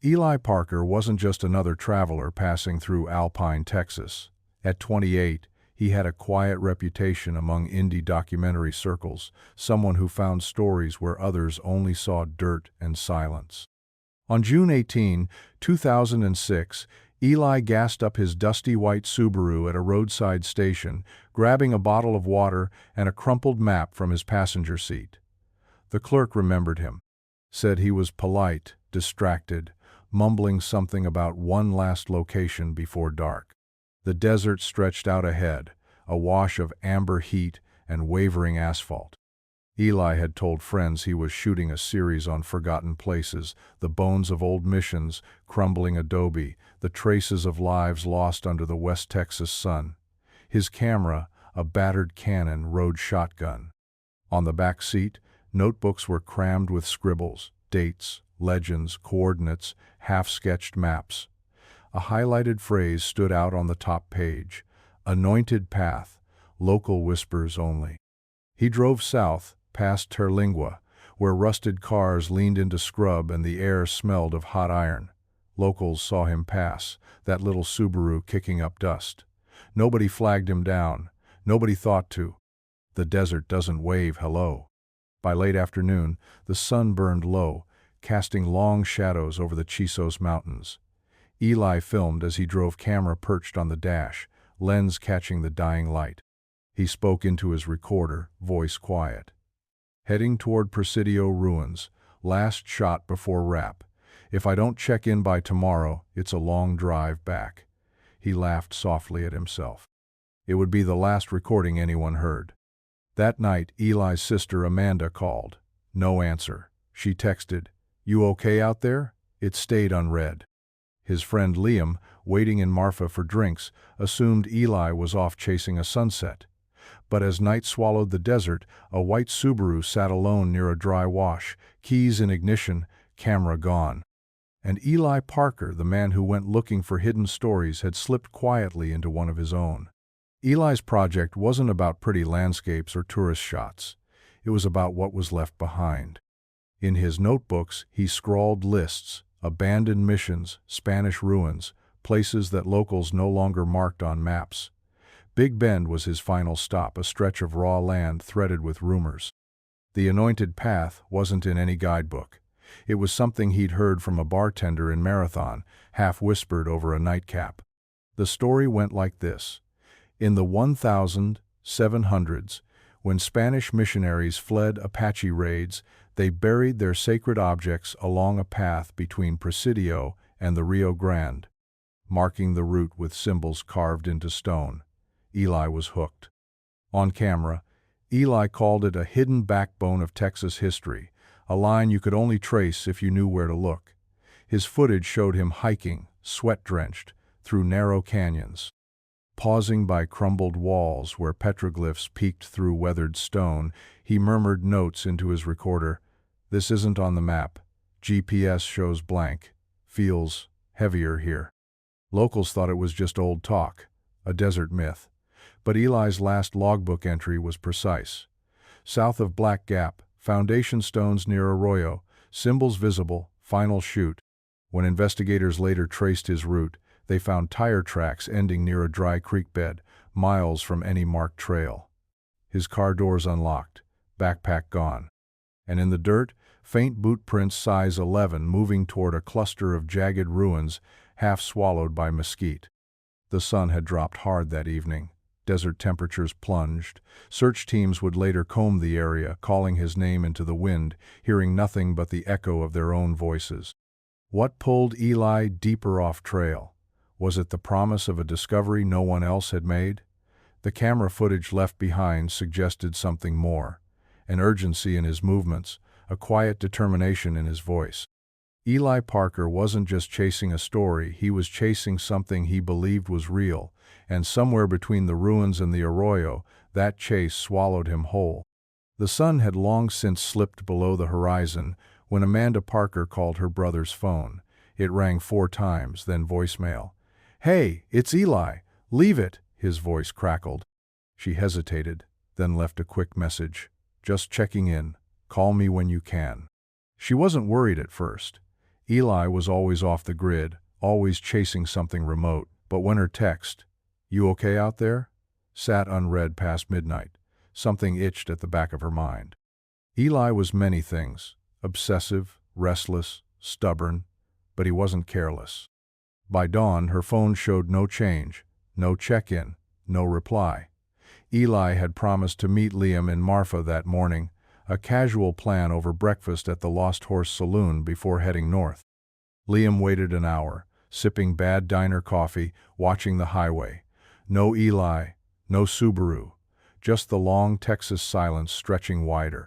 Eli Parker wasn't just another traveler passing through Alpine, Texas. At 28, he had a quiet reputation among indie documentary circles, someone who found stories where others only saw dirt and silence. On June 18, 2006, Eli gassed up his dusty white Subaru at a roadside station, grabbing a bottle of water and a crumpled map from his passenger seat. The clerk remembered him, said he was polite, distracted, mumbling something about one last location before dark. The desert stretched out ahead, a wash of amber heat and wavering asphalt. Eli had told friends he was shooting a series on forgotten places, the bones of old missions, crumbling adobe, the traces of lives lost under the West Texas sun. His camera, a battered Canon, rode shotgun. On the back seat, notebooks were crammed with scribbles, dates, legends, coordinates, half-sketched maps. A highlighted phrase stood out on the top page: "Anointed path, local whispers only." He drove south, past Terlingua, where rusted cars leaned into scrub and the air smelled of hot iron. Locals saw him pass, that little Subaru kicking up dust. Nobody flagged him down. Nobody thought to. The desert doesn't wave hello. By late afternoon, the sun burned low, casting long shadows over the Chisos Mountains. Eli filmed as he drove, camera perched on the dash, lens catching the dying light. He spoke into his recorder, voice quiet. "Heading toward Presidio ruins, last shot before wrap. If I don't check in by tomorrow, it's a long drive back." He laughed softly at himself. It would be the last recording anyone heard. That night, Eli's sister Amanda called. No answer. She texted, "You okay out there?" It stayed unread. His friend Liam, waiting in Marfa for drinks, assumed Eli was off chasing a sunset. But as night swallowed the desert, a white Subaru sat alone near a dry wash, keys in ignition, camera gone. And Eli Parker, the man who went looking for hidden stories, had slipped quietly into one of his own. Eli's project wasn't about pretty landscapes or tourist shots. It was about what was left behind. In his notebooks, he scrawled lists: abandoned missions, Spanish ruins, places that locals no longer marked on maps. Big Bend was his final stop, a stretch of raw land threaded with rumors. The anointed path wasn't in any guidebook. It was something he'd heard from a bartender in Marathon, half whispered over a nightcap. The story went like this. In the 1700s, when Spanish missionaries fled Apache raids, they buried their sacred objects along a path between Presidio and the Rio Grande, marking the route with symbols carved into stone. Eli was hooked. On camera, Eli called it a hidden backbone of Texas history, a line you could only trace if you knew where to look. His footage showed him hiking, sweat-drenched, through narrow canyons. Pausing by crumbled walls where petroglyphs peeked through weathered stone, he murmured notes into his recorder. "This isn't on the map. GPS shows blank. Feels heavier here." Locals thought it was just old talk, a desert myth. But Eli's last logbook entry was precise. South of Black Gap, foundation stones near Arroyo, symbols visible, final shoot. When investigators later traced his route, they found tire tracks ending near a dry creek bed, miles from any marked trail. His car doors unlocked, backpack gone. And in the dirt, faint boot prints size 11 moving toward a cluster of jagged ruins, half swallowed by mesquite. The sun had dropped hard that evening. Desert temperatures plunged. Search teams would later comb the area, calling his name into the wind, hearing nothing but the echo of their own voices. What pulled Eli deeper off trail? Was it the promise of a discovery no one else had made? The camera footage left behind suggested something more. An urgency in his movements, a quiet determination in his voice. Eli Parker wasn't just chasing a story, he was chasing something he believed was real, and somewhere between the ruins and the Arroyo, that chase swallowed him whole. The sun had long since slipped below the horizon when Amanda Parker called her brother's phone. It rang 4 times, then voicemail. "Hey, it's Eli. Leave it," his voice crackled. She hesitated, then left a quick message. "Just checking in. Call me when you can." She wasn't worried at first. Eli was always off the grid, always chasing something remote, but when her text, "You okay out there?" sat unread past midnight, something itched at the back of her mind. Eli was many things: obsessive, restless, stubborn, but he wasn't careless. By dawn, her phone showed no change, no check-in, no reply. Eli had promised to meet Liam in Marfa that morning, a casual plan over breakfast at the Lost Horse Saloon before heading north. Liam waited an hour, sipping bad diner coffee, watching the highway. No Eli, no Subaru, just the long Texas silence stretching wider.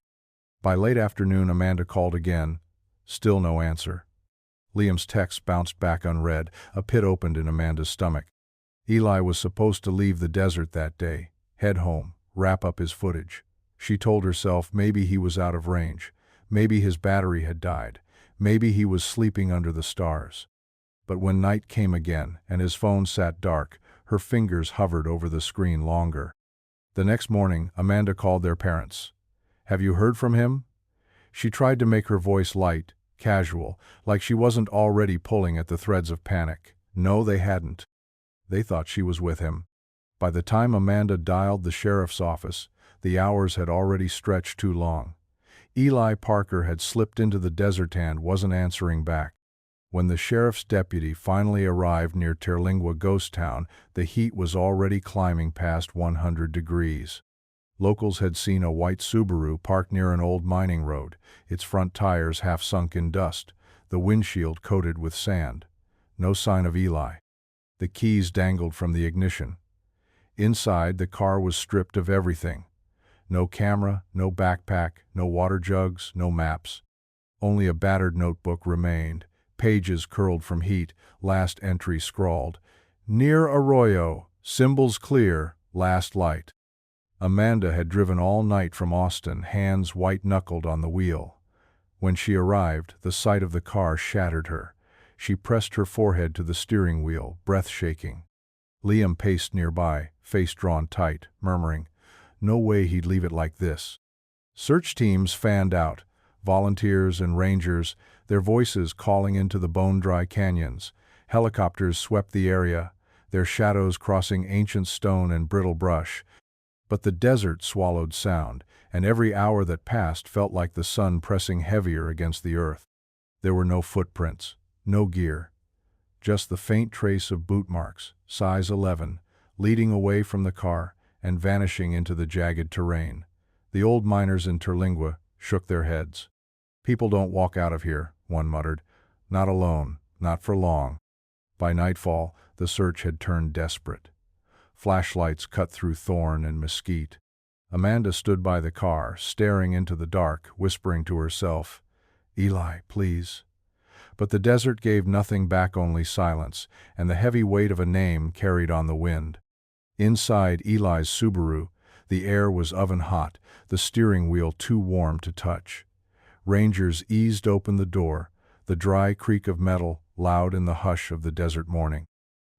By late afternoon, Amanda called again. Still no answer. Liam's text bounced back unread. A pit opened in Amanda's stomach. Eli was supposed to leave the desert that day, head home, wrap up his footage. She told herself maybe he was out of range, maybe his battery had died, maybe he was sleeping under the stars. But when night came again and his phone sat dark, her fingers hovered over the screen longer. The next morning, Amanda called their parents. "Have you heard from him?" She tried to make her voice light, casual, like she wasn't already pulling at the threads of panic. No, they hadn't. They thought she was with him. By the time Amanda dialed the sheriff's office, the hours had already stretched too long. Eli Parker had slipped into the desert and wasn't answering back. When the sheriff's deputy finally arrived near Terlingua Ghost Town, the heat was already climbing past 100 degrees. Locals had seen a white Subaru parked near an old mining road, its front tires half sunk in dust, the windshield coated with sand. No sign of Eli. The keys dangled from the ignition. Inside, the car was stripped of everything. No camera, no backpack, no water jugs, no maps. Only a battered notebook remained, pages curled from heat, last entry scrawled. "Near Arroyo, symbols clear, last light." Amanda had driven all night from Austin, hands white-knuckled on the wheel. When she arrived, the sight of the car shattered her. She pressed her forehead to the steering wheel, breath shaking. Liam paced nearby, face drawn tight, murmuring, "No way he'd leave it like this." Search teams fanned out, volunteers and rangers, their voices calling into the bone-dry canyons. Helicopters swept the area, their shadows crossing ancient stone and brittle brush. But the desert swallowed sound, and every hour that passed felt like the sun pressing heavier against the earth. There were no footprints, no gear, just the faint trace of boot marks, size 11, leading away from the car and vanishing into the jagged terrain. The old miners in Terlingua shook their heads. "People don't walk out of here," one muttered. "Not alone, not for long." By nightfall, the search had turned desperate. Flashlights cut through thorn and mesquite. Amanda stood by the car, staring into the dark, whispering to herself, "Eli, please." But the desert gave nothing back, only silence, and the heavy weight of a name carried on the wind. Inside Eli's Subaru, the air was oven-hot, the steering wheel too warm to touch. Rangers eased open the door, the dry creak of metal loud in the hush of the desert morning.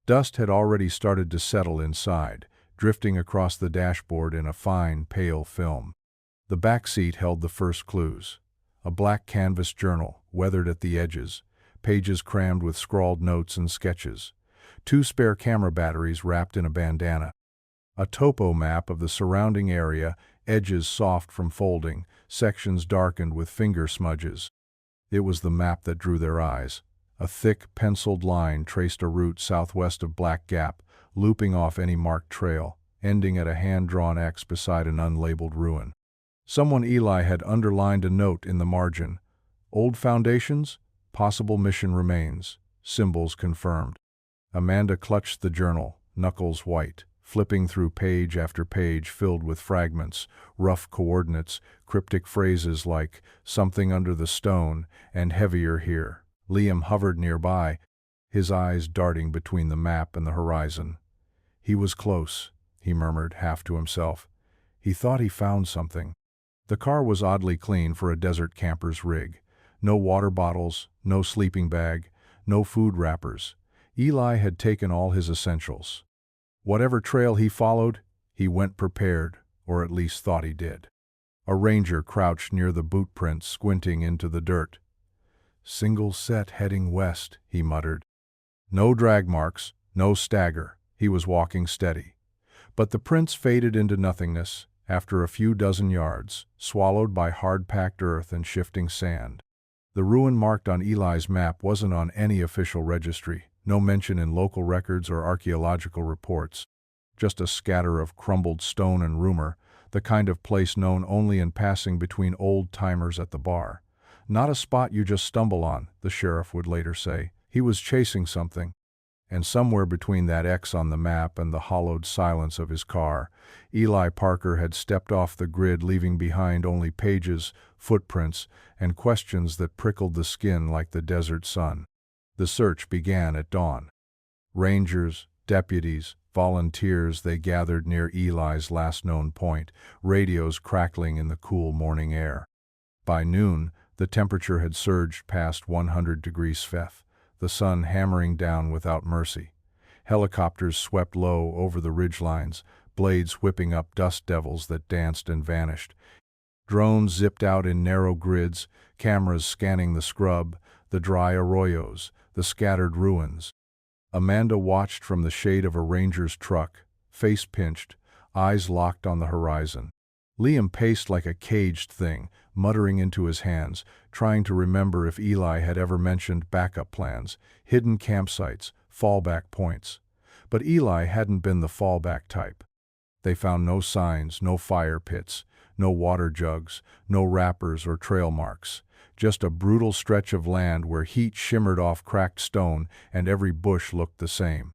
Dust had already started to settle inside, drifting across the dashboard in a fine, pale film. The back seat held the first clues. A black canvas journal, weathered at the edges, pages crammed with scrawled notes and sketches. 2 spare camera batteries wrapped in a bandana. A topo map of the surrounding area, edges soft from folding, sections darkened with finger smudges. It was the map that drew their eyes. A thick, penciled line traced a route southwest of Black Gap, looping off any marked trail, ending at a hand-drawn X beside an unlabeled ruin. Someone Eli had underlined a note in the margin. "Old foundations? Possible mission remains. Symbols confirmed." Amanda clutched the journal, knuckles white, flipping through page after page filled with fragments, rough coordinates, cryptic phrases like "something under the stone" and "heavier here." Liam hovered nearby, his eyes darting between the map and the horizon. "He was close," he murmured, half to himself. He thought he found something. The car was oddly clean for a desert camper's rig. No water bottles, no sleeping bag, no food wrappers. Eli had taken all his essentials. Whatever trail he followed, he went prepared, or at least thought he did. A ranger crouched near the boot prints, squinting into the dirt. Single set heading west, he muttered. No drag marks, no stagger. He was walking steady. But the prints faded into nothingness after a few dozen yards, swallowed by hard-packed earth and shifting sand. The ruin marked on Eli's map wasn't on any official registry, no mention in local records or archaeological reports. Just a scatter of crumbled stone and rumor, the kind of place known only in passing between old-timers at the bar. Not a spot you just stumble on, the sheriff would later say. He was chasing something. And somewhere between that X on the map and the hollowed silence of his car, Eli Parker had stepped off the grid, leaving behind only pages, footprints, and questions that prickled the skin like the desert sun. The search began at dawn. Rangers, deputies, volunteers, they gathered near Eli's last known point, radios crackling in the cool morning air. By noon, the temperature had surged past 100 degrees Fahrenheit, the sun hammering down without mercy. Helicopters swept low over the ridgelines, blades whipping up dust devils that danced and vanished. Drones zipped out in narrow grids, cameras scanning the scrub, the dry arroyos, the scattered ruins. Amanda watched from the shade of a ranger's truck, face pinched, eyes locked on the horizon. Liam paced like a caged thing, muttering into his hands, trying to remember if Eli had ever mentioned backup plans, hidden campsites, fallback points. But Eli hadn't been the fallback type. They found no signs, no fire pits, no water jugs, no wrappers or trail marks. Just a brutal stretch of land where heat shimmered off cracked stone and every bush looked the same.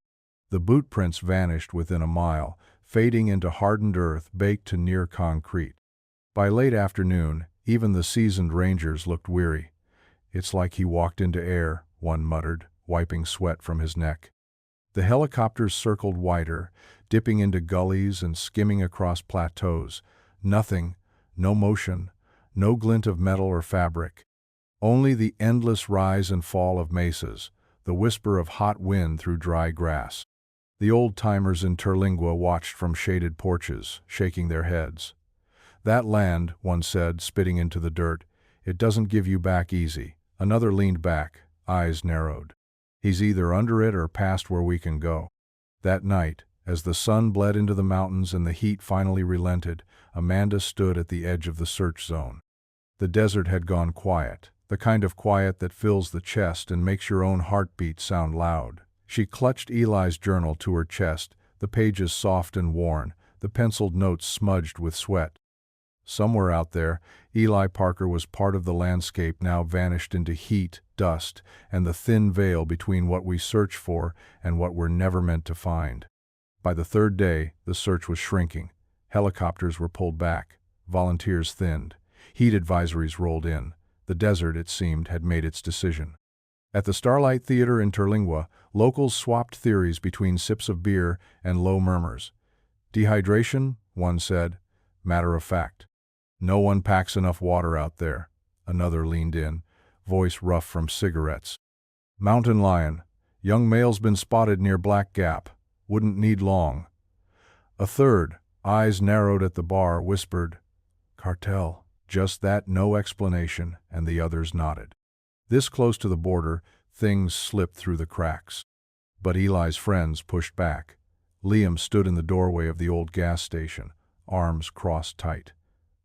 The boot prints vanished within a mile, fading into hardened earth baked to near concrete. By late afternoon, even the seasoned rangers looked weary. It's like he walked into air, one muttered, wiping sweat from his neck. The helicopters circled wider, dipping into gullies and skimming across plateaus. Nothing, no motion, no glint of metal or fabric. Only the endless rise and fall of mesas, the whisper of hot wind through dry grass. The old-timers in Terlingua watched from shaded porches, shaking their heads. That land, one said, spitting into the dirt, it doesn't give you back easy. Another leaned back, eyes narrowed. He's either under it or past where we can go. That night, as the sun bled into the mountains and the heat finally relented, Amanda stood at the edge of the search zone. The desert had gone quiet, the kind of quiet that fills the chest and makes your own heartbeat sound loud. She clutched Eli's journal to her chest, the pages soft and worn, the penciled notes smudged with sweat. Somewhere out there, Eli Parker was part of the landscape now vanished into heat, dust, and the thin veil between what we search for and what we're never meant to find. By the third day, the search was shrinking. Helicopters were pulled back. Volunteers thinned. Heat advisories rolled in. The desert, it seemed, had made its decision. At the Starlight Theater in Terlingua, locals swapped theories between sips of beer and low murmurs. Dehydration, one said. Matter of fact. No one packs enough water out there. Another leaned in, voice rough from cigarettes. Mountain lion. Young male's been spotted near Black Gap. Wouldn't need long. A third, eyes narrowed at the bar, whispered, Cartel. Just that, no explanation, and the others nodded. This close to the border, things slipped through the cracks. But Eli's friends pushed back. Liam stood in the doorway of the old gas station, arms crossed tight.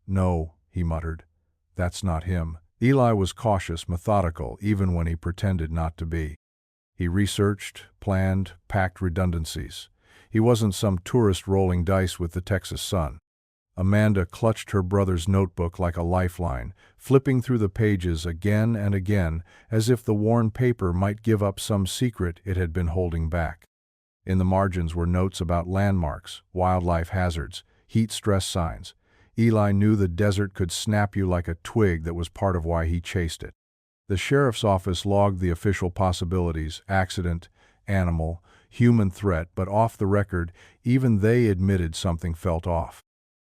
No, he muttered. That's not him. Eli was cautious, methodical, even when he pretended not to be. He researched, planned, packed redundancies. He wasn't some tourist rolling dice with the Texas sun. Amanda clutched her brother's notebook like a lifeline, flipping through the pages again and again, as if the worn paper might give up some secret it had been holding back. In the margins were notes about landmarks, wildlife hazards, heat stress signs. Eli knew the desert could snap you like a twig that was part of why he chased it. The sheriff's office logged the official possibilities, accident, animal, human threat, but off the record, even they admitted something felt off.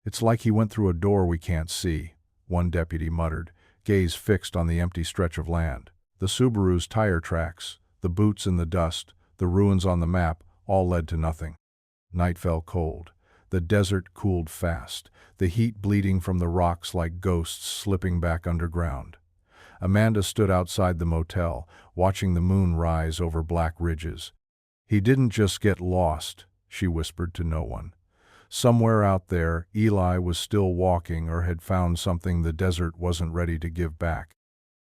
It's like he went through a door we can't see, one deputy muttered, gaze fixed on the empty stretch of land. The Subaru's tire tracks, the boots in the dust, the ruins on the map, all led to nothing. Night fell cold. The desert cooled fast, the heat bleeding from the rocks like ghosts slipping back underground. Amanda stood outside the motel, watching the moon rise over black ridges. "He didn't just get lost," she whispered to no one. Somewhere out there, Eli was still walking or had found something the desert wasn't ready to give back.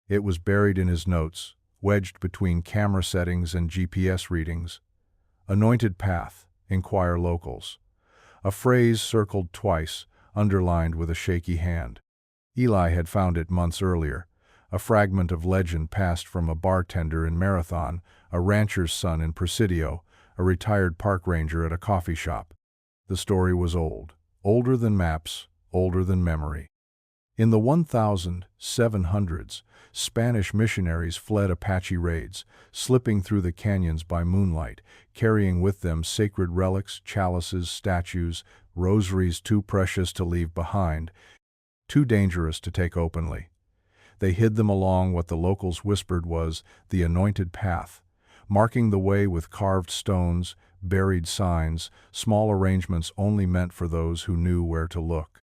It was buried in his notes, wedged between camera settings and GPS readings. "Anointed path, inquire locals." A phrase circled twice, underlined with a shaky hand. Eli had found it months earlier, a fragment of legend passed from a bartender in Marathon, a rancher's son in Presidio, a retired park ranger at a coffee shop. The story was old, older than maps, older than memory. In the 1700s, Spanish missionaries fled Apache raids, slipping through the canyons by moonlight, carrying with them sacred relics, chalices, statues, rosaries too precious to leave behind, too dangerous to take openly. They hid them along what the locals whispered was the anointed path, marking the way with carved stones, buried signs, small arrangements only meant for those who knew where to look.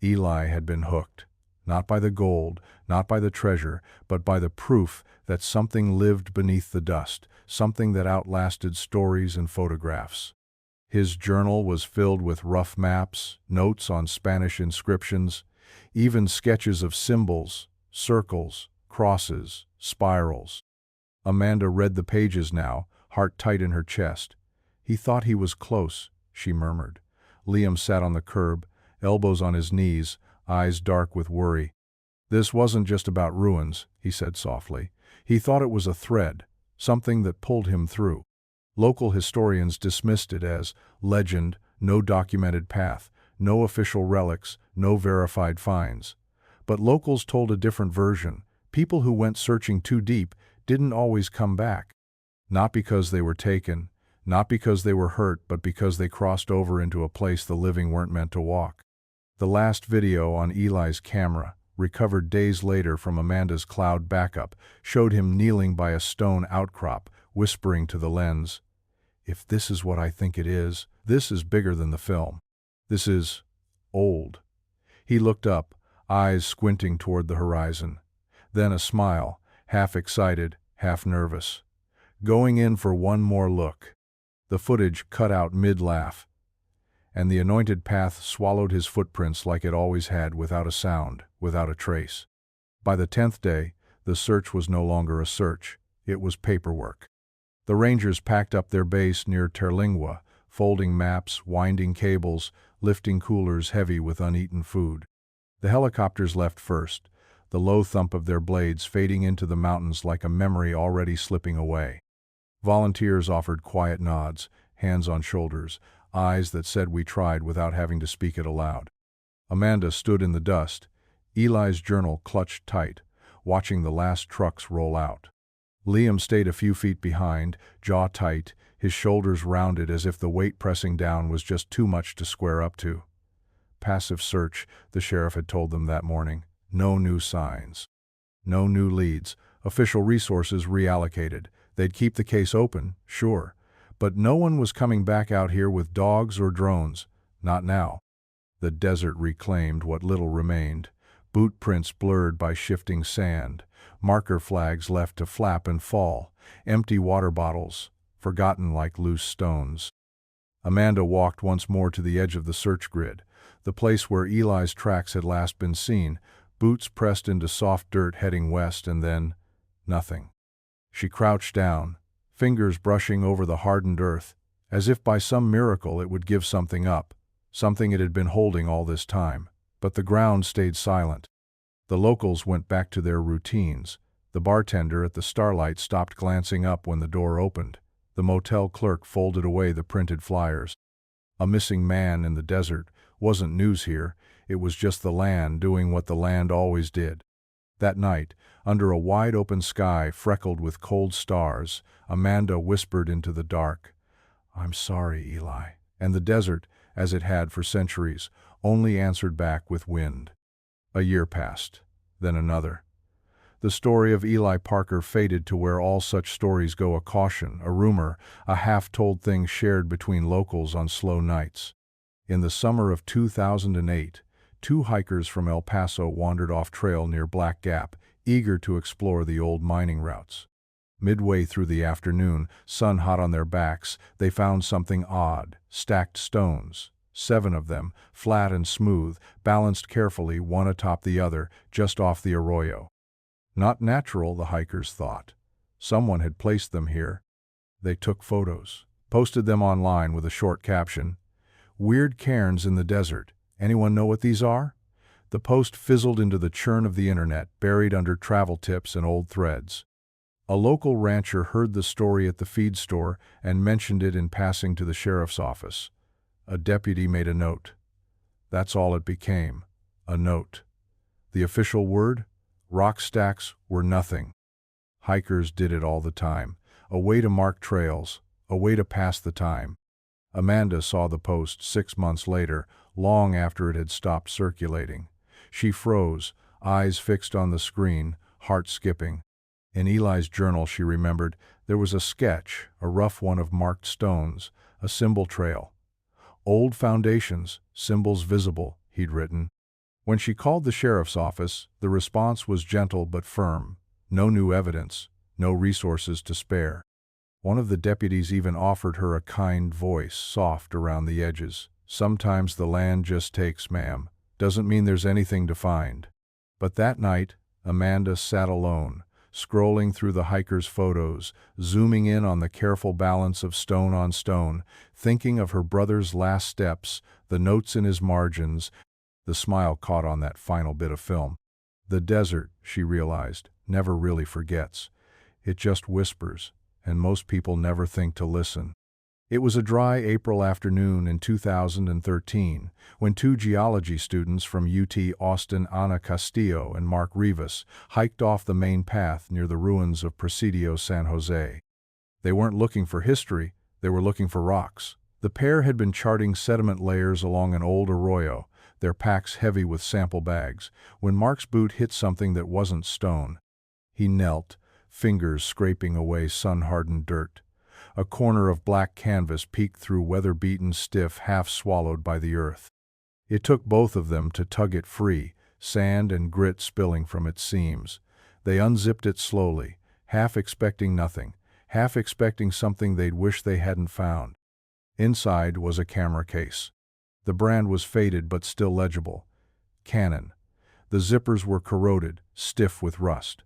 Eli had been hooked, not by the gold, not by the treasure, but by the proof that something lived beneath the dust, something that outlasted stories and photographs. His journal was filled with rough maps, notes on Spanish inscriptions, even sketches of symbols, circles, crosses, spirals. Amanda read the pages now, heart tight in her chest. "He thought he was close," she murmured. Liam sat on the curb, elbows on his knees, eyes dark with worry. "This wasn't just about ruins," he said softly. "He thought it was a thread, something that pulled him through." Local historians dismissed it as legend, no documented path, no official relics, no verified finds. But locals told a different version. People who went searching too deep didn't always come back. Not because they were taken, not because they were hurt, but because they crossed over into a place the living weren't meant to walk. The last video on Eli's camera, recovered days later from Amanda's cloud backup, showed him kneeling by a stone outcrop, whispering to the lens, "If this is what I think it is, this is bigger than the film. This is old." He looked up, eyes squinting toward the horizon. Then a smile, half excited, half nervous. "Going in for one more look." The footage cut out mid-laugh, and the anointed path swallowed his footprints like it always had, without a sound, without a trace. By the 10th day, the search was no longer a search, it was paperwork. The rangers packed up their base near Terlingua, folding maps, winding cables, lifting coolers heavy with uneaten food. The helicopters left first, the low thump of their blades fading into the mountains like a memory already slipping away. Volunteers offered quiet nods, hands on shoulders, eyes that said we tried without having to speak it aloud. Amanda stood in the dust, Eli's journal clutched tight, watching the last trucks roll out. Liam stayed a few feet behind, jaw tight, his shoulders rounded as if the weight pressing down was just too much to square up to. Passive search, the sheriff had told them that morning. No new signs. No new leads. Official resources reallocated. They'd keep the case open, sure. But no one was coming back out here with dogs or drones. Not now. The desert reclaimed what little remained. Boot prints blurred by shifting sand. Marker flags left to flap and fall. Empty water bottles, forgotten like loose stones. Amanda walked once more to the edge of the search grid, the place where Eli's tracks had last been seen, boots pressed into soft dirt heading west, and then nothing. She crouched down, fingers brushing over the hardened earth, as if by some miracle it would give something up, something it had been holding all this time. But the ground stayed silent. The locals went back to their routines. The bartender at the Starlight stopped glancing up when the door opened. The motel clerk folded away the printed flyers. A missing man in the desert wasn't news here, it was just the land doing what the land always did. That night, under a wide-open sky freckled with cold stars, Amanda whispered into the dark, "I'm sorry, Eli." And the desert, as it had for centuries, only answered back with wind. A year passed, then another. The story of Eli Parker faded to where all such stories go, a caution, a rumor, a half-told thing shared between locals on slow nights. In the summer of 2008, two hikers from El Paso wandered off trail near Black Gap, eager to explore the old mining routes. Midway through the afternoon, sun hot on their backs, they found something odd: stacked stones. 7 of them, flat and smooth, balanced carefully one atop the other, just off the arroyo. Not natural, the hikers thought. Someone had placed them here. They took photos, posted them online with a short caption: "Weird cairns in the desert. Anyone know what these are?" The post fizzled into the churn of the internet, buried under travel tips and old threads. A local rancher heard the story at the feed store and mentioned it in passing to the sheriff's office. A deputy made a note. That's all it became, a note. The official word? Rock stacks were nothing. Hikers did it all the time, a way to mark trails, a way to pass the time. Amanda saw the post 6 months later, long after it had stopped circulating. She froze, eyes fixed on the screen, heart skipping. In Eli's journal, she remembered, there was a sketch, a rough one of marked stones, a symbol trail. "Old foundations, symbols visible," he'd written. When she called the sheriff's office, the response was gentle but firm. No new evidence, no resources to spare. One of the deputies even offered her a kind voice, soft around the edges. "Sometimes the land just takes, ma'am. Doesn't mean there's anything to find." But that night, Amanda sat alone, scrolling through the hikers' photos, zooming in on the careful balance of stone on stone, thinking of her brother's last steps, the notes in his margins. The smile caught on that final bit of film. The desert, she realized, never really forgets. It just whispers, and most people never think to listen. It was a dry April afternoon in 2013 when 2 geology students from UT Austin, Ana Castillo and Mark Rivas, hiked off the main path near the ruins of Presidio San Jose. They weren't looking for history, they were looking for rocks. The pair had been charting sediment layers along an old arroyo, their packs heavy with sample bags, when Mark's boot hit something that wasn't stone. He knelt, fingers scraping away sun-hardened dirt. A corner of black canvas peeked through weather-beaten stiff, half swallowed by the earth. It took both of them to tug it free, sand and grit spilling from its seams. They unzipped it slowly, half expecting nothing, half expecting something they'd wish they hadn't found. Inside was a camera case. The brand was faded but still legible. Canon. The zippers were corroded, stiff with rust.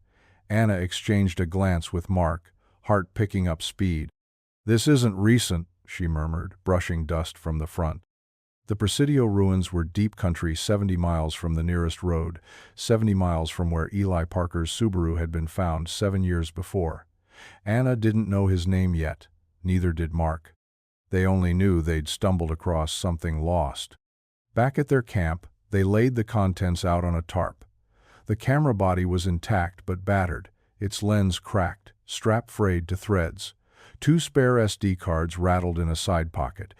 Anna exchanged a glance with Mark, heart picking up speed. "This isn't recent," she murmured, brushing dust from the front. The Presidio ruins were deep country 70 miles from the nearest road, 70 miles from where Eli Parker's Subaru had been found 7 years before. Anna didn't know his name yet, neither did Mark. They only knew they'd stumbled across something lost. Back at their camp, they laid the contents out on a tarp. The camera body was intact but battered, its lens cracked, strap frayed to threads. 2 spare SD cards rattled in a side pocket.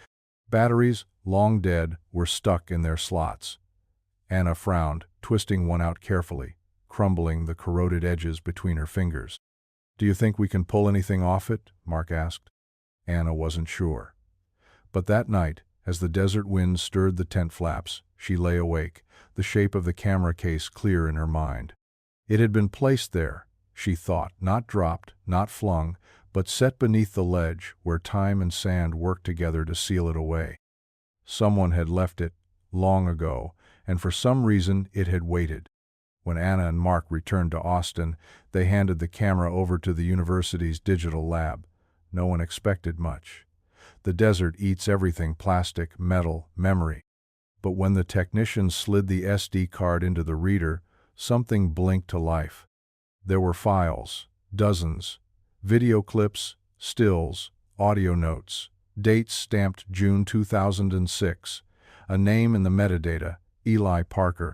Batteries, long dead, were stuck in their slots. Anna frowned, twisting one out carefully, crumbling the corroded edges between her fingers. "Do you think we can pull anything off it?" Mark asked. Anna wasn't sure. But that night, as the desert wind stirred the tent flaps, she lay awake, the shape of the camera case clear in her mind. It had been placed there, she thought, not dropped, not flung, but set beneath the ledge where time and sand worked together to seal it away. Someone had left it, long ago, and for some reason it had waited. When Anna and Mark returned to Austin, they handed the camera over to the university's digital lab. No one expected much. The desert eats everything: plastic, metal, memory. But when the technicians slid the SD card into the reader, something blinked to life. There were files, dozens. Video clips, stills, audio notes, dates stamped June 2006, a name in the metadata, Eli Parker.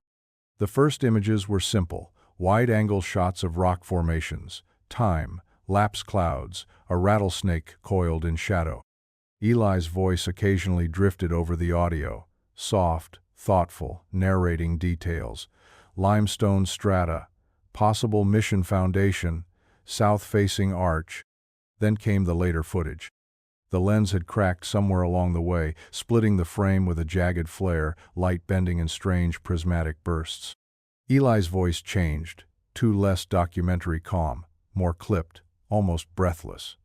The first images were simple, wide-angle shots of rock formations, time, lapse clouds, a rattlesnake coiled in shadow. Eli's voice occasionally drifted over the audio, soft, thoughtful, narrating details. Limestone strata, possible mission foundation, south-facing arch. Then came the later footage. The lens had cracked somewhere along the way, splitting the frame with a jagged flare, light bending in strange prismatic bursts. Eli's voice changed. two less documentary calm, more clipped, almost breathless.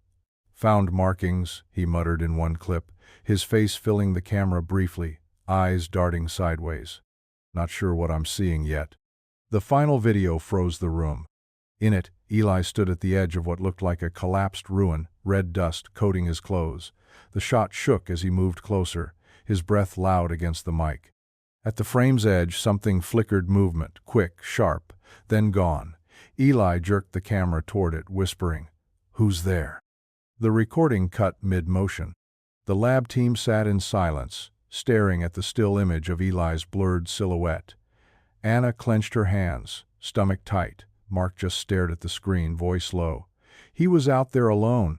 "Found markings," he muttered in one clip, his face filling the camera briefly, eyes darting sideways. "Not sure what I'm seeing yet." The final video froze the room. In it, Eli stood at the edge of what looked like a collapsed ruin, red dust coating his clothes. The shot shook as he moved closer, his breath loud against the mic. At the frame's edge, something flickered movement, quick, sharp, then gone. Eli jerked the camera toward it, whispering, "Who's there?" The recording cut mid-motion. The lab team sat in silence, staring at the still image of Eli's blurred silhouette. Anna clenched her hands, stomach tight. Mark just stared at the screen, voice low. He was out there alone.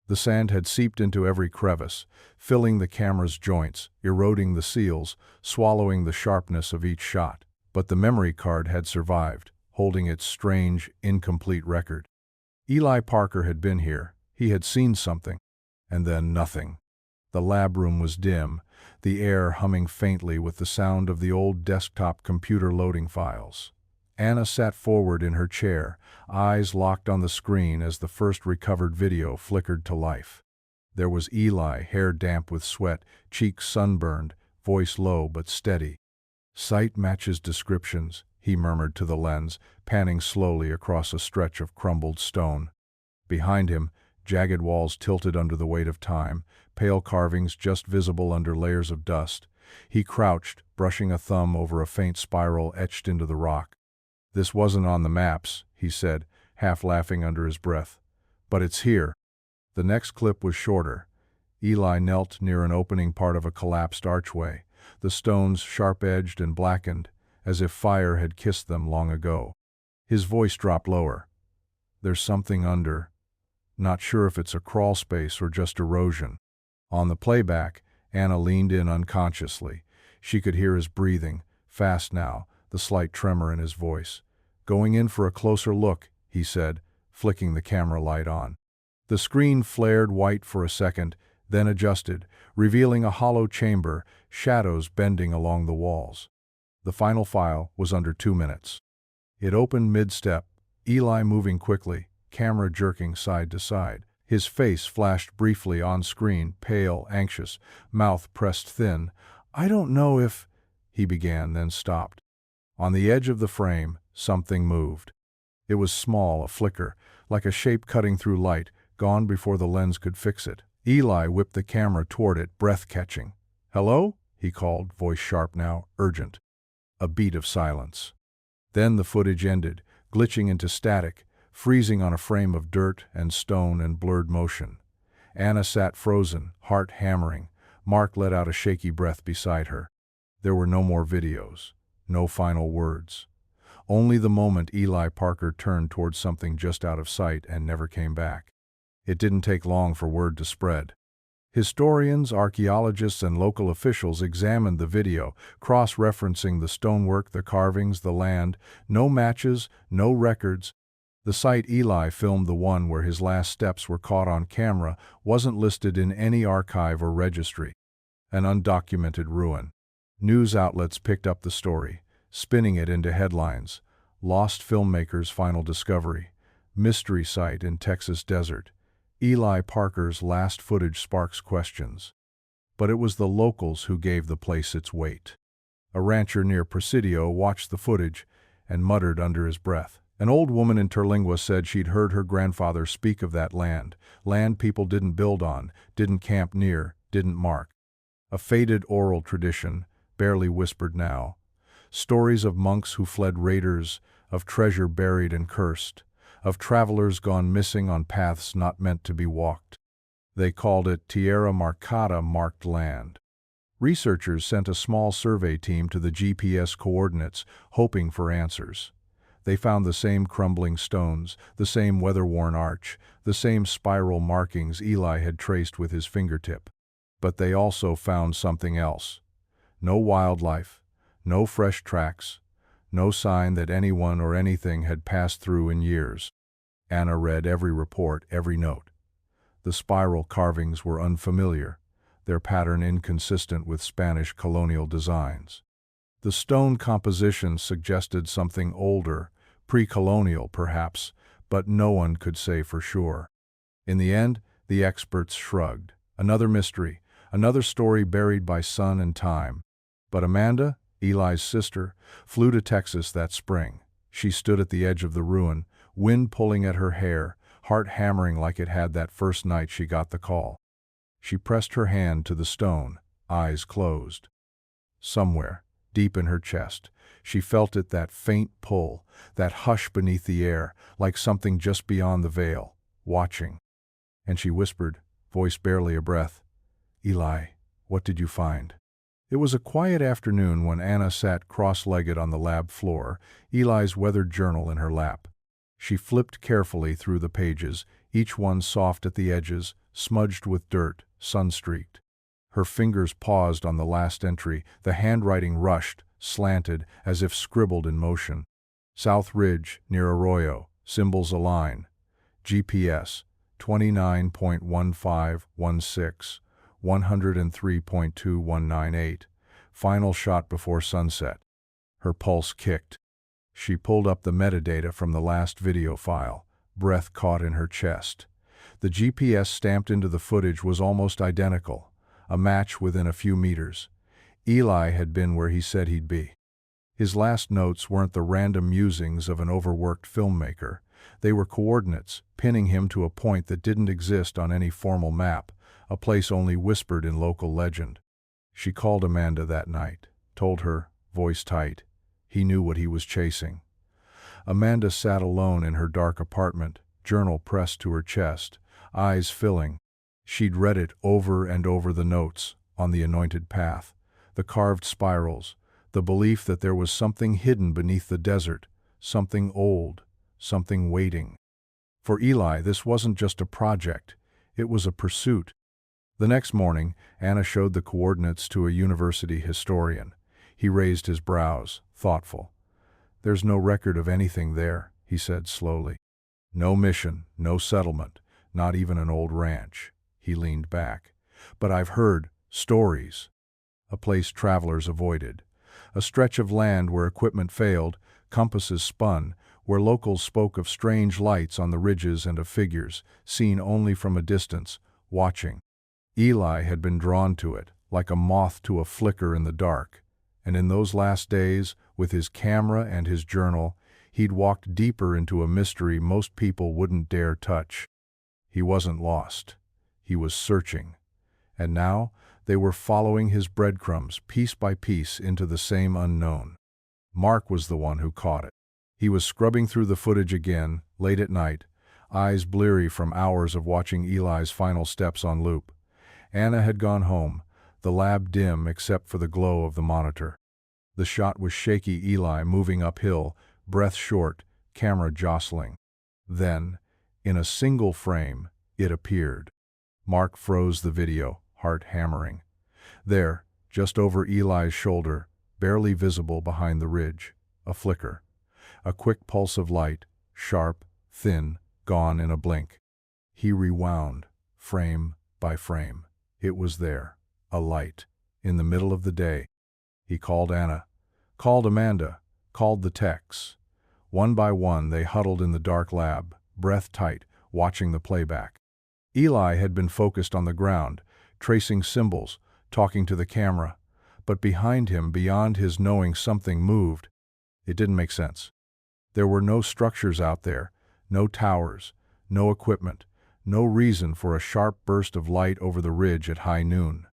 The sand had seeped into every crevice, filling the camera's joints, eroding the seals, swallowing the sharpness of each shot. But the memory card had survived, holding its strange, incomplete record. Eli Parker had been here. He had seen something. And then nothing. The lab room was dim, the air humming faintly with the sound of the old desktop computer loading files. Anna sat forward in her chair, eyes locked on the screen as the first recovered video flickered to life. There was Eli, hair damp with sweat, cheeks sunburned, voice low but steady. "Sight matches descriptions," he murmured to the lens, panning slowly across a stretch of crumbled stone. Behind him, jagged walls tilted under the weight of time, pale carvings just visible under layers of dust. He crouched, brushing a thumb over a faint spiral etched into the rock. "This wasn't on the maps," he said, half laughing under his breath. "But it's here." The next clip was shorter. Eli knelt near an opening part of a collapsed archway, the stones sharp-edged and blackened, as if fire had kissed them long ago. His voice dropped lower. "There's something under. Not sure if it's a crawl space or just erosion." On the playback, Anna leaned in unconsciously. She could hear his breathing, fast now, the slight tremor in his voice. "Going in for a closer look," he said, flicking the camera light on. The screen flared white for a second, then adjusted, revealing a hollow chamber, shadows bending along the walls. The final file was under 2 minutes. It opened mid-step, Eli moving quickly, camera jerking side to side. His face flashed briefly on screen, pale, anxious, mouth pressed thin. "I don't know if—" he began, then stopped. On the edge of the frame, something moved. It was small, a flicker, like a shape cutting through light, gone before the lens could fix it. Eli whipped the camera toward it, breath-catching. "Hello?" he called, voice sharp now, urgent. A beat of silence. Then the footage ended, glitching into static, freezing on a frame of dirt and stone and blurred motion. Anna sat frozen, heart hammering. Mark let out a shaky breath beside her. There were no more videos, no final words. Only the moment Eli Parker turned towards something just out of sight and never came back. It didn't take long for word to spread. Historians, archaeologists, and local officials examined the video, cross-referencing the stonework, the carvings, the land. No matches, no records. The site Eli filmed, the one where his last steps were caught on camera, wasn't listed in any archive or registry. An undocumented ruin. News outlets picked up the story, spinning it into headlines. Lost filmmaker's final discovery. Mystery site in Texas desert. Eli Parker's last footage sparks questions. But it was the locals who gave the place its weight. A rancher near Presidio watched the footage and muttered under his breath. An old woman in Terlingua said she'd heard her grandfather speak of that land people didn't build on, didn't camp near, didn't mark. A faded oral tradition, barely whispered now. Stories of monks who fled raiders, of treasure buried and cursed, of travelers gone missing on paths not meant to be walked. They called it Tierra Marcada, marked land. Researchers sent a small survey team to the GPS coordinates, hoping for answers. They found the same crumbling stones, the same weather-worn arch, the same spiral markings Eli had traced with his fingertip. But they also found something else. No wildlife, no fresh tracks, no sign that anyone or anything had passed through in years. Anna read every report, every note. The spiral carvings were unfamiliar, their pattern inconsistent with Spanish colonial designs. The stone compositions suggested something older, Pre-colonial, perhaps, but no one could say for sure. In the end, the experts shrugged. Another mystery, another story buried by sun and time. But Amanda, Eli's sister, flew to Texas that spring. She stood at the edge of the ruin, wind pulling at her hair, heart hammering like it had that first night she got the call. She pressed her hand to the stone, eyes closed. Somewhere, deep in her chest, she felt it, that faint pull, that hush beneath the air, like something just beyond the veil, watching. And she whispered, voice barely a breath, "Eli, what did you find?" It was a quiet afternoon when Anna sat cross-legged on the lab floor, Eli's weathered journal in her lap. She flipped carefully through the pages, each one soft at the edges, smudged with dirt, sun-streaked. Her fingers paused on the last entry, the handwriting rushed, slanted, as if scribbled in motion. South Ridge, near Arroyo, symbols align. GPS, 29.1516, 103.2198. Final shot before sunset. Her pulse kicked. She pulled up the metadata from the last video file, breath caught in her chest. The GPS stamped into the footage was almost identical, a match within a few meters. Eli had been where he said he'd be. His last notes weren't the random musings of an overworked filmmaker. They were coordinates, pinning him to a point that didn't exist on any formal map, a place only whispered in local legend. She called Amanda that night, told her, voice tight, he knew what he was chasing. Amanda sat alone in her dark apartment, journal pressed to her chest, eyes filling. She'd read it over and over, the notes, on the anointed path, the carved spirals, the belief that there was something hidden beneath the desert, something old, something waiting. For Eli, this wasn't just a project, it was a pursuit. The next morning, Anna showed the coordinates to a university historian. He raised his brows, thoughtful. "There's no record of anything there," he said slowly. "No mission, no settlement, not even an old ranch." He leaned back. "But I've heard stories." A place travelers avoided. A stretch of land where equipment failed, compasses spun, where locals spoke of strange lights on the ridges and of figures, seen only from a distance, watching. Eli had been drawn to it, like a moth to a flicker in the dark, and in those last days, with his camera and his journal, he'd walked deeper into a mystery most people wouldn't dare touch. He wasn't lost. He was searching. And now, they were following his breadcrumbs, piece by piece, into the same unknown. Mark was the one who caught it. He was scrubbing through the footage again, late at night, eyes bleary from hours of watching Eli's final steps on loop. Anna had gone home, the lab dim except for the glow of the monitor. The shot was shaky, Eli moving uphill, breath short, camera jostling. Then, in a single frame, it appeared. Mark froze the video, heart hammering. There, just over Eli's shoulder, barely visible behind the ridge, a flicker. A quick pulse of light, sharp, thin, gone in a blink. He rewound, frame by frame. It was there, a light, in the middle of the day. He called Anna, called Amanda, called the techs. One by one they huddled in the dark lab, breath tight, watching the playback. Eli had been focused on the ground, tracing symbols, talking to the camera, but behind him, beyond his knowing, something moved. It didn't make sense. There were no structures out there, no towers, no equipment, no reason for a sharp burst of light over the ridge at high noon.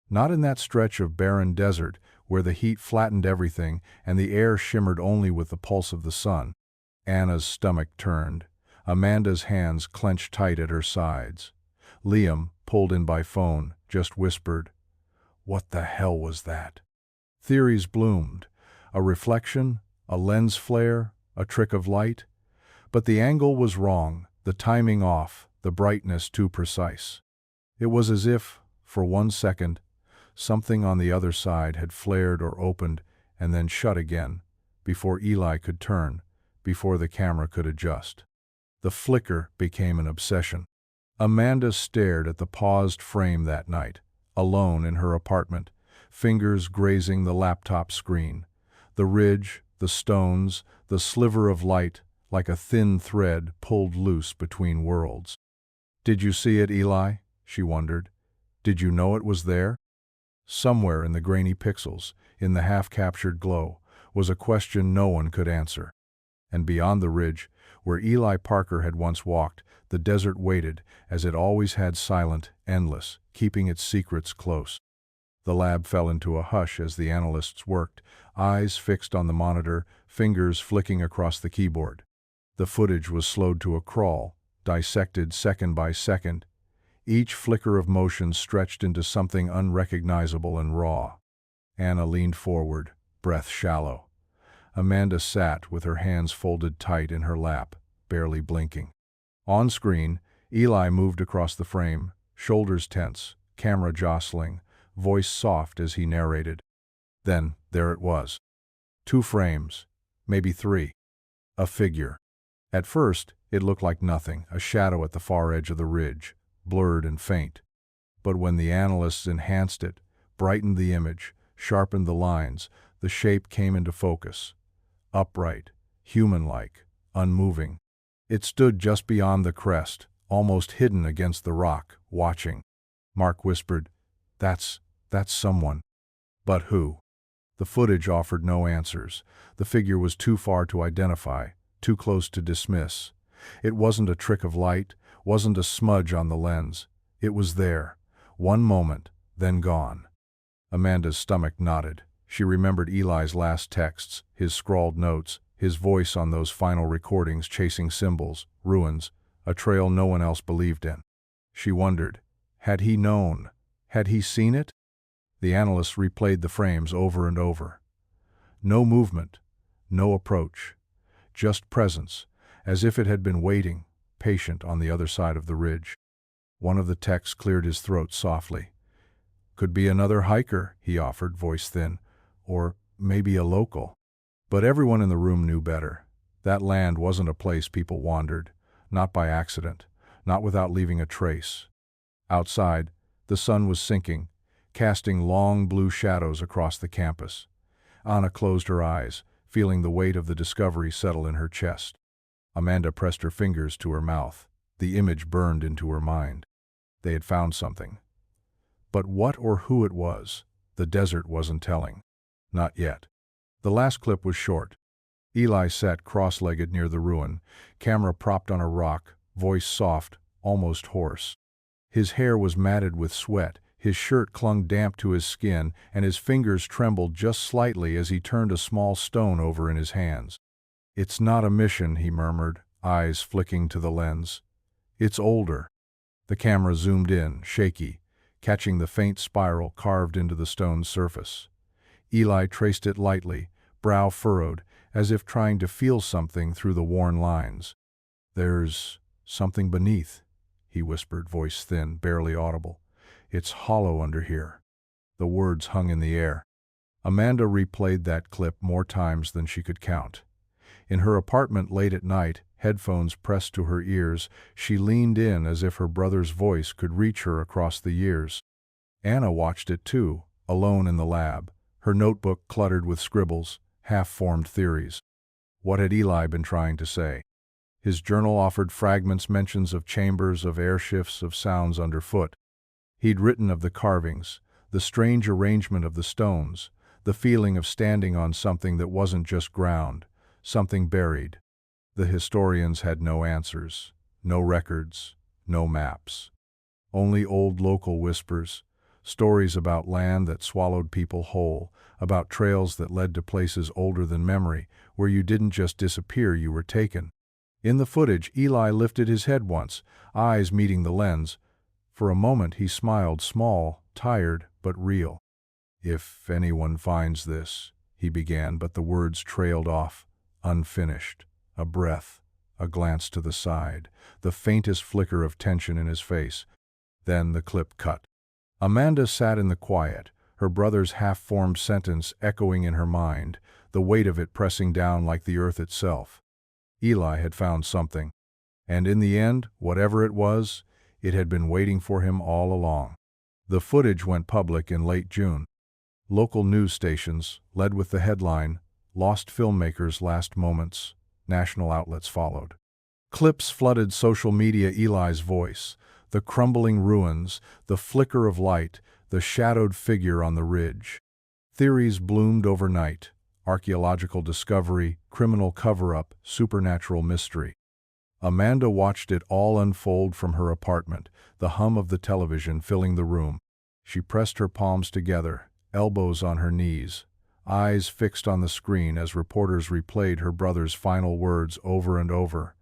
Not in that stretch of barren desert where the heat flattened everything and the air shimmered only with the pulse of the sun. Anna's stomach turned. Amanda's hands clenched tight at her sides. Liam, pulled in by phone, just whispered, "What the hell was that?" Theories bloomed. A reflection, a lens flare, a trick of light. But the angle was wrong, the timing off, the brightness too precise. It was as if, for 1 second, something on the other side had flared or opened and then shut again, before Eli could turn, before the camera could adjust. The flicker became an obsession. Amanda stared at the paused frame that night, alone in her apartment, fingers grazing the laptop screen. The ridge, The stones, the sliver of light, like a thin thread pulled loose between worlds. "Did you see it, Eli?" she wondered. "Did you know it was there?" Somewhere in the grainy pixels, in the half-captured glow, was a question no one could answer. And beyond the ridge, where Eli Parker had once walked, the desert waited, as it always had, silent, endless, keeping its secrets close. The lab fell into a hush as the analysts worked, eyes fixed on the monitor, fingers flicking across the keyboard. The footage was slowed to a crawl, dissected second by second, each flicker of motion stretched into something unrecognizable and raw. Anna leaned forward, breath shallow. Amanda sat with her hands folded tight in her lap, barely blinking. On screen, Eli moved across the frame, shoulders tense, camera jostling, voice soft as he narrated. Then, there it was. 2 frames, maybe 3. A figure. At first, it looked like nothing, a shadow at the far edge of the ridge, blurred and faint. But when the analysts enhanced it, brightened the image, sharpened the lines, the shape came into focus. Upright, human-like, unmoving. It stood just beyond the crest, almost hidden against the rock, watching. Mark whispered, That's someone." But who? The footage offered no answers. The figure was too far to identify, too close to dismiss. It wasn't a trick of light, wasn't a smudge on the lens. It was there. One moment, then gone. Amanda's stomach knotted. She remembered Eli's last texts, his scrawled notes, his voice on those final recordings chasing symbols, ruins, a trail no one else believed in. She wondered, had he known? Had he seen it? The analysts replayed the frames over and over. No movement, no approach, just presence, as if it had been waiting, patient on the other side of the ridge. One of the techs cleared his throat softly. "Could be another hiker," he offered, voice thin, "or maybe a local." But everyone in the room knew better. That land wasn't a place people wandered, not by accident, not without leaving a trace. Outside, the sun was sinking, casting long blue shadows across the campus. Anna closed her eyes, feeling the weight of the discovery settle in her chest. Amanda pressed her fingers to her mouth. The image burned into her mind. They had found something. But what or who it was, the desert wasn't telling. Not yet. The last clip was short. Eli sat cross-legged near the ruin, camera propped on a rock, voice soft, almost hoarse. His hair was matted with sweat, his shirt clung damp to his skin, and his fingers trembled just slightly as he turned a small stone over in his hands. "It's not a mission," he murmured, eyes flicking to the lens. "It's older." The camera zoomed in, shaky, catching the faint spiral carved into the stone's surface. Eli traced it lightly, brow furrowed, as if trying to feel something through the worn lines. "There's something beneath," he whispered, voice thin, barely audible. "It's hollow under here." The words hung in the air. Amanda replayed that clip more times than she could count. In her apartment late at night, headphones pressed to her ears, she leaned in as if her brother's voice could reach her across the years. Anna watched it too, alone in the lab, her notebook cluttered with scribbles, half-formed theories. What had Eli been trying to say? His journal offered fragments, mentions of chambers, of air shifts, of sounds underfoot. He'd written of the carvings, the strange arrangement of the stones, the feeling of standing on something that wasn't just ground, something buried. The historians had no answers, no records, no maps. Only old local whispers, stories about land that swallowed people whole, about trails that led to places older than memory, where you didn't just disappear, you were taken. In the footage, Eli lifted his head once, eyes meeting the lens. For a moment he smiled, small, tired, but real. "If anyone finds this," he began, but the words trailed off, unfinished. A breath, a glance to the side, the faintest flicker of tension in his face. Then the clip cut. Amanda sat in the quiet, her brother's half-formed sentence echoing in her mind, the weight of it pressing down like the earth itself. Eli had found something. And in the end, whatever it was, it had been waiting for him all along. The footage went public in late June. Local news stations led with the headline, Lost filmmakers' last moments, national outlets followed. Clips flooded social media. Eli's voice, the crumbling ruins, the flicker of light, the shadowed figure on the ridge. Theories bloomed overnight: archaeological discovery, criminal cover-up, supernatural mystery. Amanda watched it all unfold from her apartment, the hum of the television filling the room. She pressed her palms together, elbows on her knees, eyes fixed on the screen as reporters replayed her brother's final words over and over.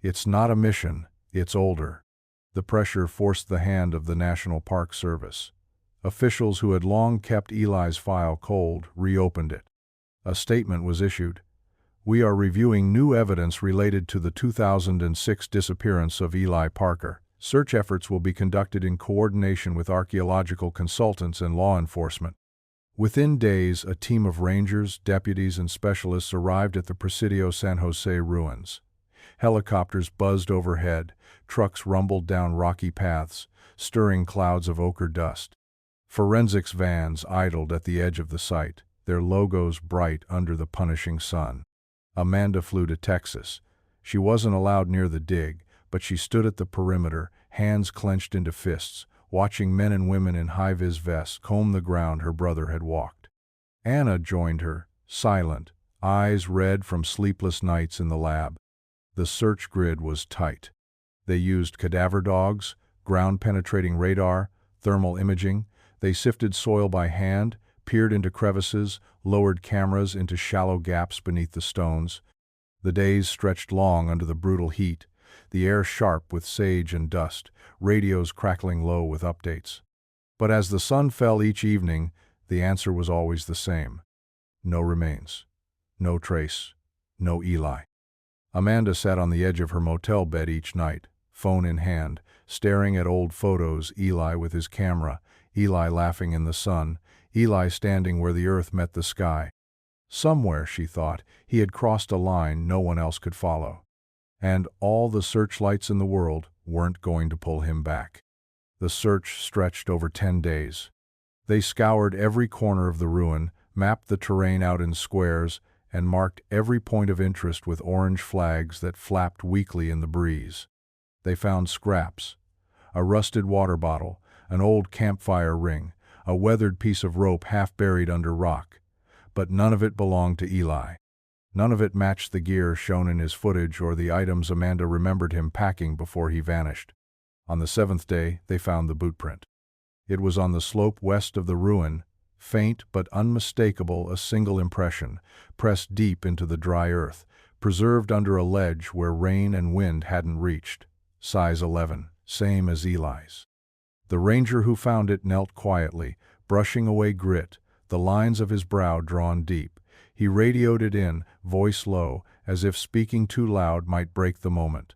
"It's not a mission, it's older." The pressure forced the hand of the National Park Service. Officials who had long kept Eli's file cold reopened it. A statement was issued. "We are reviewing new evidence related to the 2006 disappearance of Eli Parker. Search efforts will be conducted in coordination with archaeological consultants and law enforcement." Within days, a team of rangers, deputies, and specialists arrived at the Presidio San Jose ruins. Helicopters buzzed overhead, trucks rumbled down rocky paths, stirring clouds of ochre dust. Forensics vans idled at the edge of the site, their logos bright under the punishing sun. Amanda flew to Texas. She wasn't allowed near the dig, but she stood at the perimeter, hands clenched into fists, watching men and women in high-vis vests comb the ground her brother had walked. Anna joined her, silent, eyes red from sleepless nights in the lab. The search grid was tight. They used cadaver dogs, ground-penetrating radar, thermal imaging. They sifted soil by hand, peered into crevices, lowered cameras into shallow gaps beneath the stones. The days stretched long under the brutal heat, the air sharp with sage and dust, radios crackling low with updates. But as the sun fell each evening, the answer was always the same. No remains. No trace. No Eli. Amanda sat on the edge of her motel bed each night, phone in hand, staring at old photos: Eli with his camera, Eli laughing in the sun, Eli standing where the earth met the sky. Somewhere, she thought, he had crossed a line no one else could follow. And all the searchlights in the world weren't going to pull him back. The search stretched over 10 days. They scoured every corner of the ruin, mapped the terrain out in squares, and marked every point of interest with orange flags that flapped weakly in the breeze. They found scraps: a rusted water bottle, an old campfire ring, a weathered piece of rope half buried under rock. But none of it belonged to Eli. None of it matched the gear shown in his footage or the items Amanda remembered him packing before he vanished. On the 7th day, they found the boot print. It was on the slope west of the ruin, faint but unmistakable, a single impression, pressed deep into the dry earth, preserved under a ledge where rain and wind hadn't reached. Size 11, same as Eli's. The ranger who found it knelt quietly, brushing away grit, the lines of his brow drawn deep. He radioed it in, voice low, as if speaking too loud might break the moment.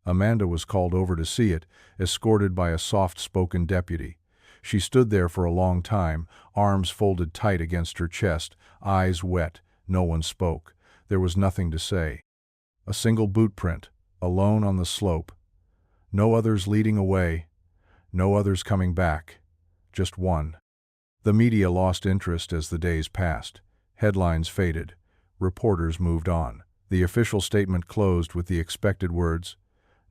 Amanda was called over to see it, escorted by a soft-spoken deputy. She stood there for a long time, arms folded tight against her chest, eyes wet. No one spoke. There was nothing to say. A single boot print, alone on the slope. No others leading away. No others coming back. Just one. The media lost interest as the days passed. Headlines faded. Reporters moved on. The official statement closed with the expected words: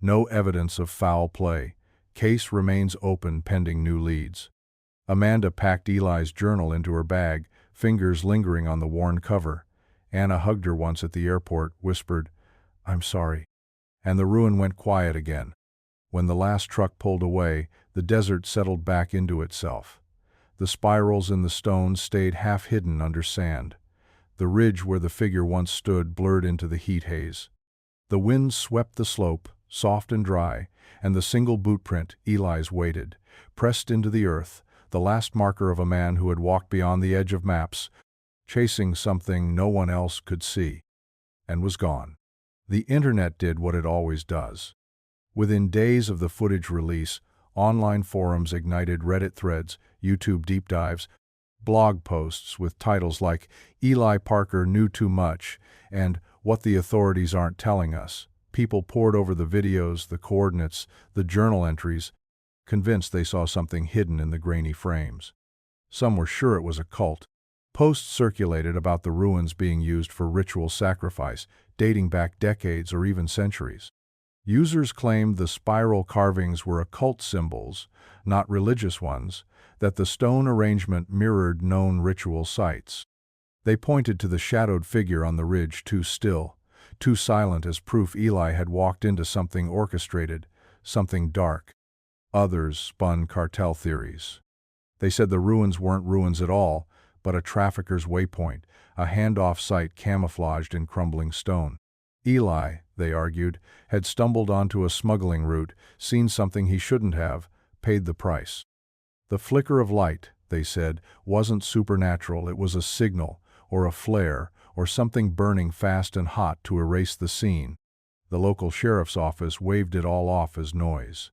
"No evidence of foul play. Case remains open pending new leads." Amanda packed Eli's journal into her bag, fingers lingering on the worn cover. Anna hugged her once at the airport, whispered, "I'm sorry." And the ruin went quiet again. When the last truck pulled away, the desert settled back into itself. The spirals in the stones stayed half hidden under sand. The ridge where the figure once stood blurred into the heat haze. The wind swept the slope, soft and dry, and the single boot print, Eli's, waited, pressed into the earth, the last marker of a man who had walked beyond the edge of maps, chasing something no one else could see, and was gone. The internet did what it always does. Within days of the footage release, online forums ignited, Reddit threads, YouTube deep dives, blog posts with titles like "Eli Parker Knew Too Much" and "What the Authorities Aren't Telling Us." People pored over the videos, the coordinates, the journal entries, convinced they saw something hidden in the grainy frames. Some were sure it was a cult. Posts circulated about the ruins being used for ritual sacrifice, dating back decades or even centuries. Users claimed the spiral carvings were occult symbols, not religious ones, that the stone arrangement mirrored known ritual sites. They pointed to the shadowed figure on the ridge, too still, too silent, as proof Eli had walked into something orchestrated, something dark. Others spun cartel theories. They said the ruins weren't ruins at all, but a trafficker's waypoint, a handoff site camouflaged in crumbling stone. Eli, they argued, had stumbled onto a smuggling route, seen something he shouldn't have, paid the price. The flicker of light, they said, wasn't supernatural, it was a signal, or a flare, or something burning fast and hot to erase the scene. The local sheriff's office waved it all off as noise.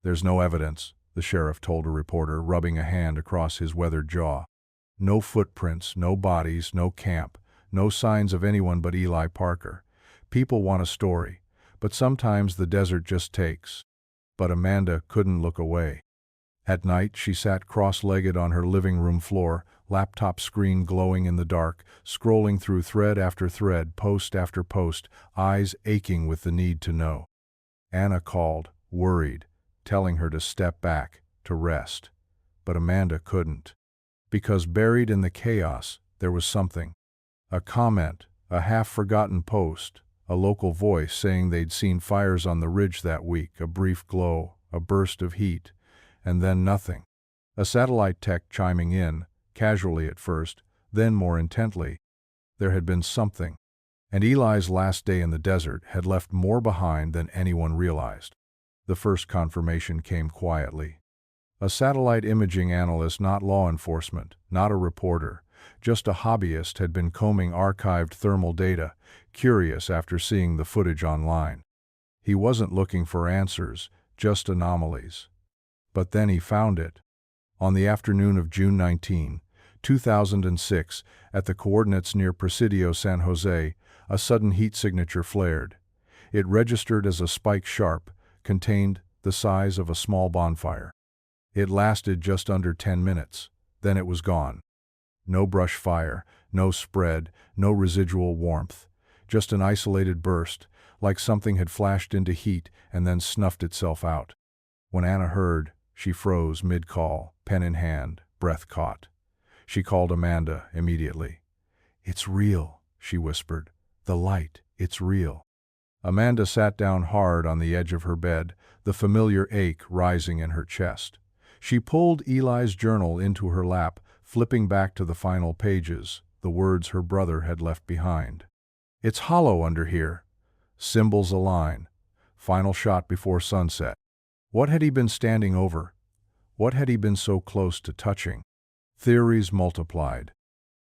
"There's no evidence," the sheriff told a reporter, rubbing a hand across his weathered jaw. "No footprints, no bodies, no camp, no signs of anyone but Eli Parker. People want a story, but sometimes the desert just takes." But Amanda couldn't look away. At night, she sat cross-legged on her living room floor, laptop screen glowing in the dark, scrolling through thread after thread, post after post, eyes aching with the need to know. Anna called, worried, telling her to step back, to rest. But Amanda couldn't. Because buried in the chaos, there was something. A comment, a half-forgotten post, a local voice saying they'd seen fires on the ridge that week, a brief glow, a burst of heat, and then nothing. A satellite tech chiming in, casually at first, then more intently. There had been something. And Eli's last day in the desert had left more behind than anyone realized. The first confirmation came quietly. A satellite imaging analyst, not law enforcement, not a reporter, just a hobbyist, had been combing archived thermal data, curious after seeing the footage online. He wasn't looking for answers, just anomalies. But then he found it. On the afternoon of June 19, 2006, at the coordinates near Presidio, San Jose, a sudden heat signature flared. It registered as a spike sharp, contained the size of a small bonfire. It lasted just under 10 minutes, then it was gone. No brush fire, no spread, no residual warmth, just an isolated burst, like something had flashed into heat and then snuffed itself out. When Anna heard, she froze mid-call, pen in hand, breath caught. She called Amanda immediately. "It's real," she whispered. "The light, it's real." Amanda sat down hard on the edge of her bed, the familiar ache rising in her chest. She pulled Eli's journal into her lap, flipping back to the final pages, the words her brother had left behind. "It's hollow under here. Symbols align. Final shot before sunset." What had he been standing over? What had he been so close to touching? Theories multiplied.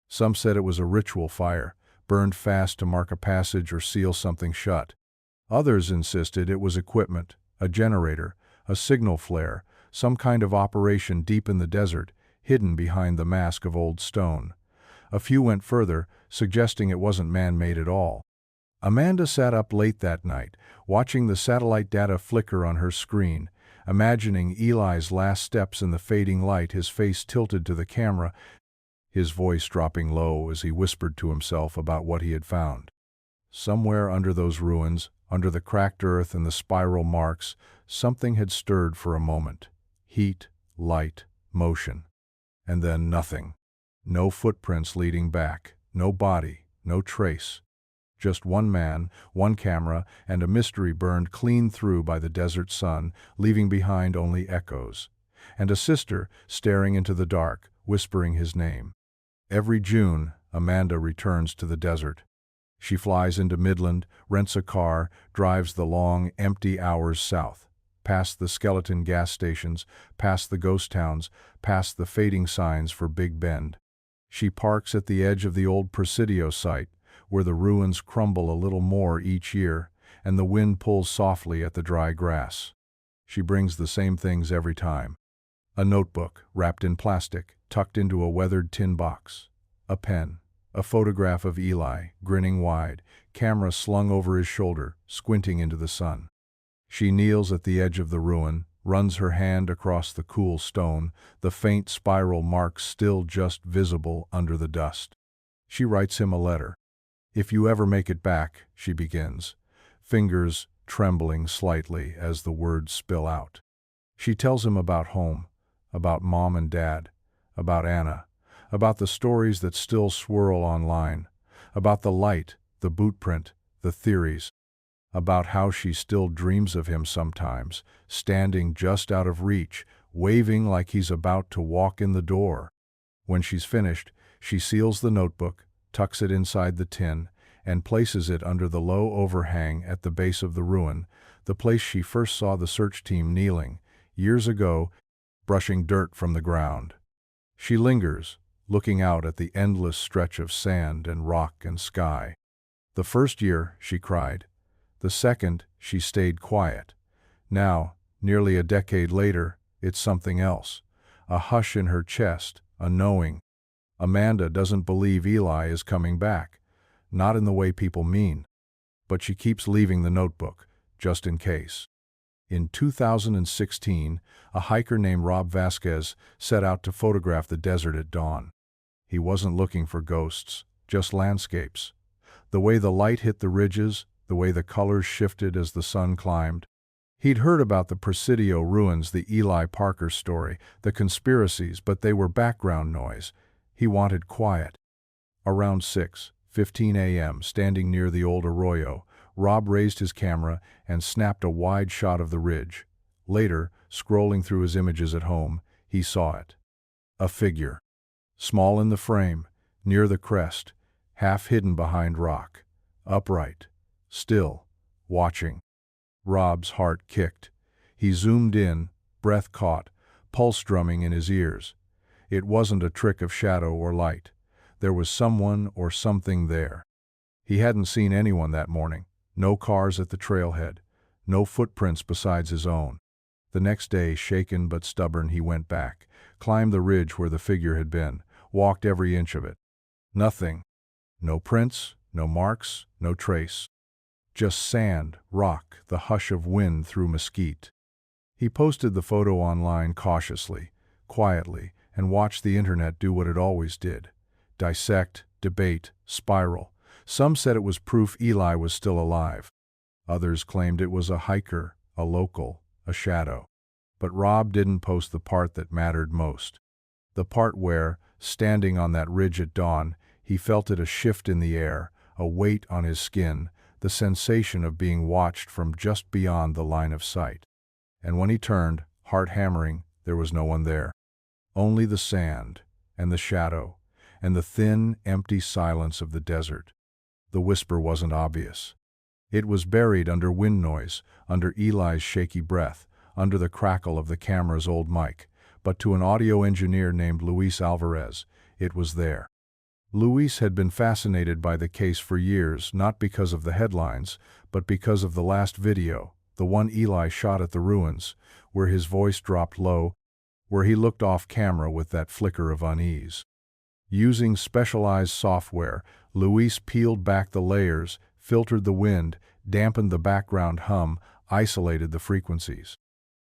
Some said it was a ritual fire, burned fast to mark a passage or seal something shut. Others insisted it was equipment, a generator, a signal flare, some kind of operation deep in the desert, hidden behind the mask of old stone. A few went further, suggesting it wasn't man-made at all. Amanda sat up late that night, watching the satellite data flicker on her screen, imagining Eli's last steps in the fading light, his face tilted to the camera, his voice dropping low as he whispered to himself about what he had found. Somewhere under those ruins, under the cracked earth and the spiral marks, something had stirred for a moment. Heat, light, motion. And then nothing. No footprints leading back, no body, no trace. Just one man, one camera, and a mystery burned clean through by the desert sun, leaving behind only echoes. And a sister staring into the dark, whispering his name. Every June, Amanda returns to the desert. She flies into Midland, rents a car, drives the long, empty hours south, past the skeleton gas stations, past the ghost towns, past the fading signs for Big Bend. She parks at the edge of the old Presidio site, where the ruins crumble a little more each year, and the wind pulls softly at the dry grass. She brings the same things every time. A notebook, wrapped in plastic, tucked into a weathered tin box. A pen. A photograph of Eli, grinning wide, camera slung over his shoulder, squinting into the sun. She kneels at the edge of the ruin, runs her hand across the cool stone, the faint spiral marks still just visible under the dust. She writes him a letter. "If you ever make it back," she begins, fingers trembling slightly as the words spill out. She tells him about home, about Mom and Dad, about Anna, about the stories that still swirl online, about the light, the boot print, the theories, about how she still dreams of him sometimes, standing just out of reach, waving like he's about to walk in the door. When she's finished, she seals the notebook, tucks it inside the tin, and places it under the low overhang at the base of the ruin, the place she first saw the search team kneeling, years ago, brushing dirt from the ground. She lingers, looking out at the endless stretch of sand and rock and sky. The first year, she cried. The second, she stayed quiet. Now, nearly a decade later, it's something else. A hush in her chest, a knowing. Amanda doesn't believe Eli is coming back. Not in the way people mean. But she keeps leaving the notebook, just in case. In 2016, a hiker named Rob Vasquez set out to photograph the desert at dawn. He wasn't looking for ghosts, just landscapes. The way the light hit the ridges, the way the colors shifted as the sun climbed. He'd heard about the Presidio ruins, the Eli Parker story, the conspiracies, but they were background noise. He wanted quiet. Around 6:15 a.m., standing near the old arroyo, Rob raised his camera and snapped a wide shot of the ridge. Later, scrolling through his images at home, he saw it. A figure. Small in the frame, near the crest, half hidden behind rock. Upright. Still. Watching. Rob's heart kicked. He zoomed in, breath caught, pulse drumming in his ears. It wasn't a trick of shadow or light. There was someone or something there. He hadn't seen anyone that morning. No cars at the trailhead. No footprints besides his own. The next day, shaken but stubborn, he went back, climbed the ridge where the figure had been, walked every inch of it. Nothing. No prints, no marks, no trace. Just sand, rock, the hush of wind through mesquite. He posted the photo online cautiously, quietly, and watched the internet do what it always did. Dissect, debate, spiral. Some said it was proof Eli was still alive. Others claimed it was a hiker, a local, a shadow. But Rob didn't post the part that mattered most. The part where, standing on that ridge at dawn, he felt it, a shift in the air, a weight on his skin, the sensation of being watched from just beyond the line of sight. And when he turned, heart hammering, there was no one there. Only the sand, and the shadow, and the thin, empty silence of the desert. The whisper wasn't obvious. It was buried under wind noise, under Eli's shaky breath, under the crackle of the camera's old mic, but to an audio engineer named Luis Alvarez, it was there. Luis had been fascinated by the case for years, not because of the headlines, but because of the last video, the one Eli shot at the ruins, where his voice dropped low, where he looked off camera with that flicker of unease. Using specialized software, Luis peeled back the layers, filtered the wind, dampened the background hum, isolated the frequencies.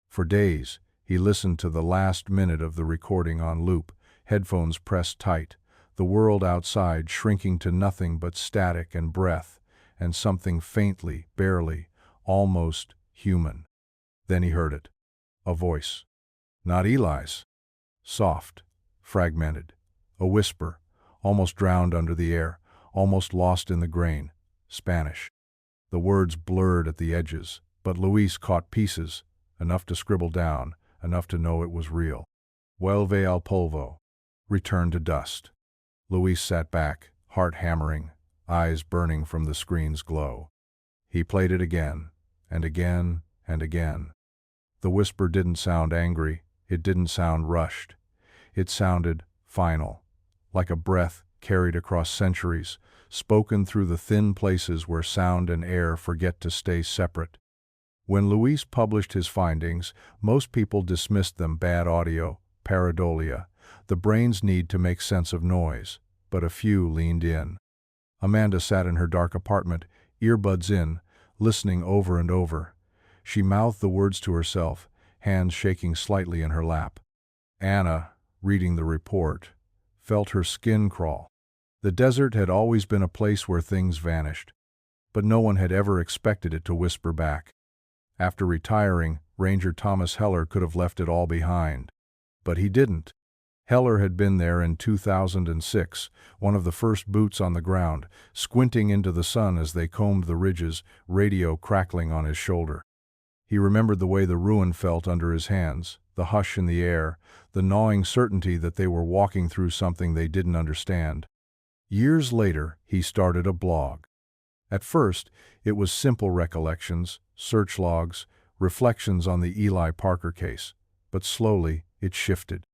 For days, he listened to the last minute of the recording on loop, headphones pressed tight, the world outside shrinking to nothing but static and breath, and something faintly, barely, almost human. Then he heard it. A voice. Not Eli's. Soft, fragmented. A whisper, almost drowned under the air, almost lost in the grain. Spanish. The words blurred at the edges, but Luis caught pieces, enough to scribble down, enough to know it was real. Vuelve al polvo. Return to dust. Luis sat back, heart hammering, eyes burning from the screen's glow. He played it again, and again, and again. The whisper didn't sound angry, it didn't sound rushed. It sounded final, like a breath carried across centuries, spoken through the thin places where sound and air forget to stay separate. When Luis published his findings, most people dismissed them: bad audio, pareidolia, the brain's need to make sense of noise, but a few leaned in. Amanda sat in her dark apartment, earbuds in, listening over and over. She mouthed the words to herself, hands shaking slightly in her lap. Anna, reading the report, felt her skin crawl. The desert had always been a place where things vanished, but no one had ever expected it to whisper back. After retiring, Ranger Thomas Heller could have left it all behind. But he didn't. Heller had been there in 2006, one of the first boots on the ground, squinting into the sun as they combed the ridges, radio crackling on his shoulder. He remembered the way the ruin felt under his hands, the hush in the air, the gnawing certainty that they were walking through something they didn't understand. Years later, he started a blog. At first, it was simple recollections, search logs, reflections on the Eli Parker case, but slowly it shifted.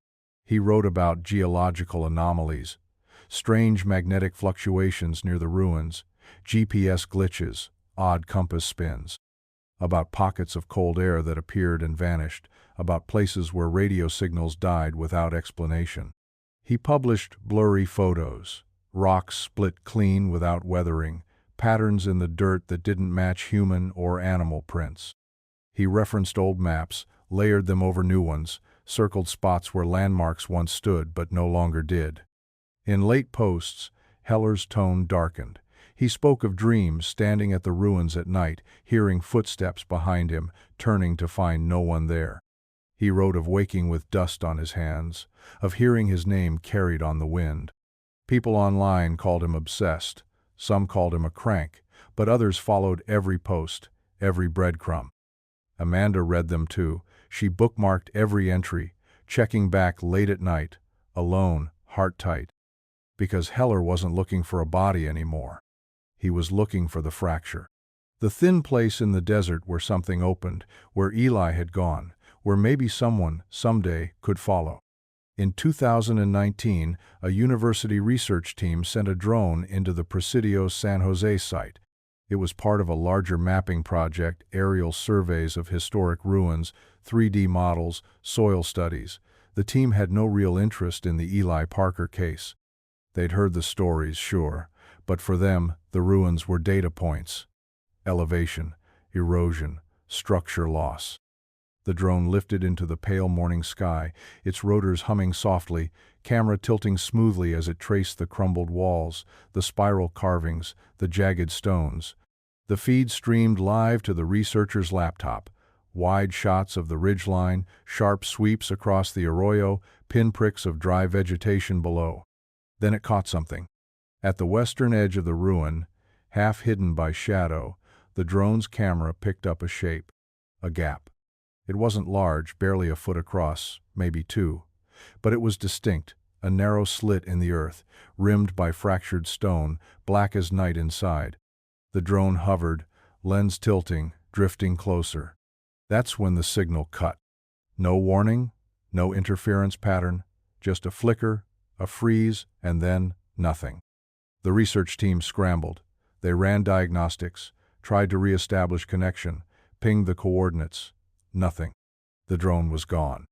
He wrote about geological anomalies, strange magnetic fluctuations near the ruins, GPS glitches, odd compass spins, about pockets of cold air that appeared and vanished, about places where radio signals died without explanation. He published blurry photos, rocks split clean without weathering, patterns in the dirt that didn't match human or animal prints. He referenced old maps, layered them over new ones, circled spots where landmarks once stood but no longer did. In late posts, Heller's tone darkened. He spoke of dreams, standing at the ruins at night, hearing footsteps behind him, turning to find no one there. He wrote of waking with dust on his hands, of hearing his name carried on the wind. People online called him obsessed. Some called him a crank, but others followed every post, every breadcrumb. Amanda read them too. She bookmarked every entry, checking back late at night, alone, heart tight. Because Heller wasn't looking for a body anymore. He was looking for the fracture. The thin place in the desert where something opened, where Eli had gone, where maybe someone, someday, could follow. In 2019, a university research team sent a drone into the Presidios San Jose site. It was part of a larger mapping project, aerial surveys of historic ruins, 3D models, soil studies. The team had no real interest in the Eli Parker case. They'd heard the stories, sure, but for them, the ruins were data points. Elevation, erosion, structure loss. The drone lifted into the pale morning sky, its rotors humming softly, camera tilting smoothly as it traced the crumbled walls, the spiral carvings, the jagged stones. The feed streamed live to the researcher's laptop. Wide shots of the ridgeline, sharp sweeps across the arroyo, pinpricks of dry vegetation below. Then it caught something. At the western edge of the ruin, half hidden by shadow, the drone's camera picked up a shape, a gap. It wasn't large, barely a foot across, maybe 2, but it was distinct, a narrow slit in the earth, rimmed by fractured stone, black as night inside. The drone hovered, lens tilting, drifting closer. That's when the signal cut. No warning, no interference pattern, just a flicker, a freeze, and then nothing. The research team scrambled. They ran diagnostics, tried to re-establish connection, pinged the coordinates. Nothing. The drone was gone.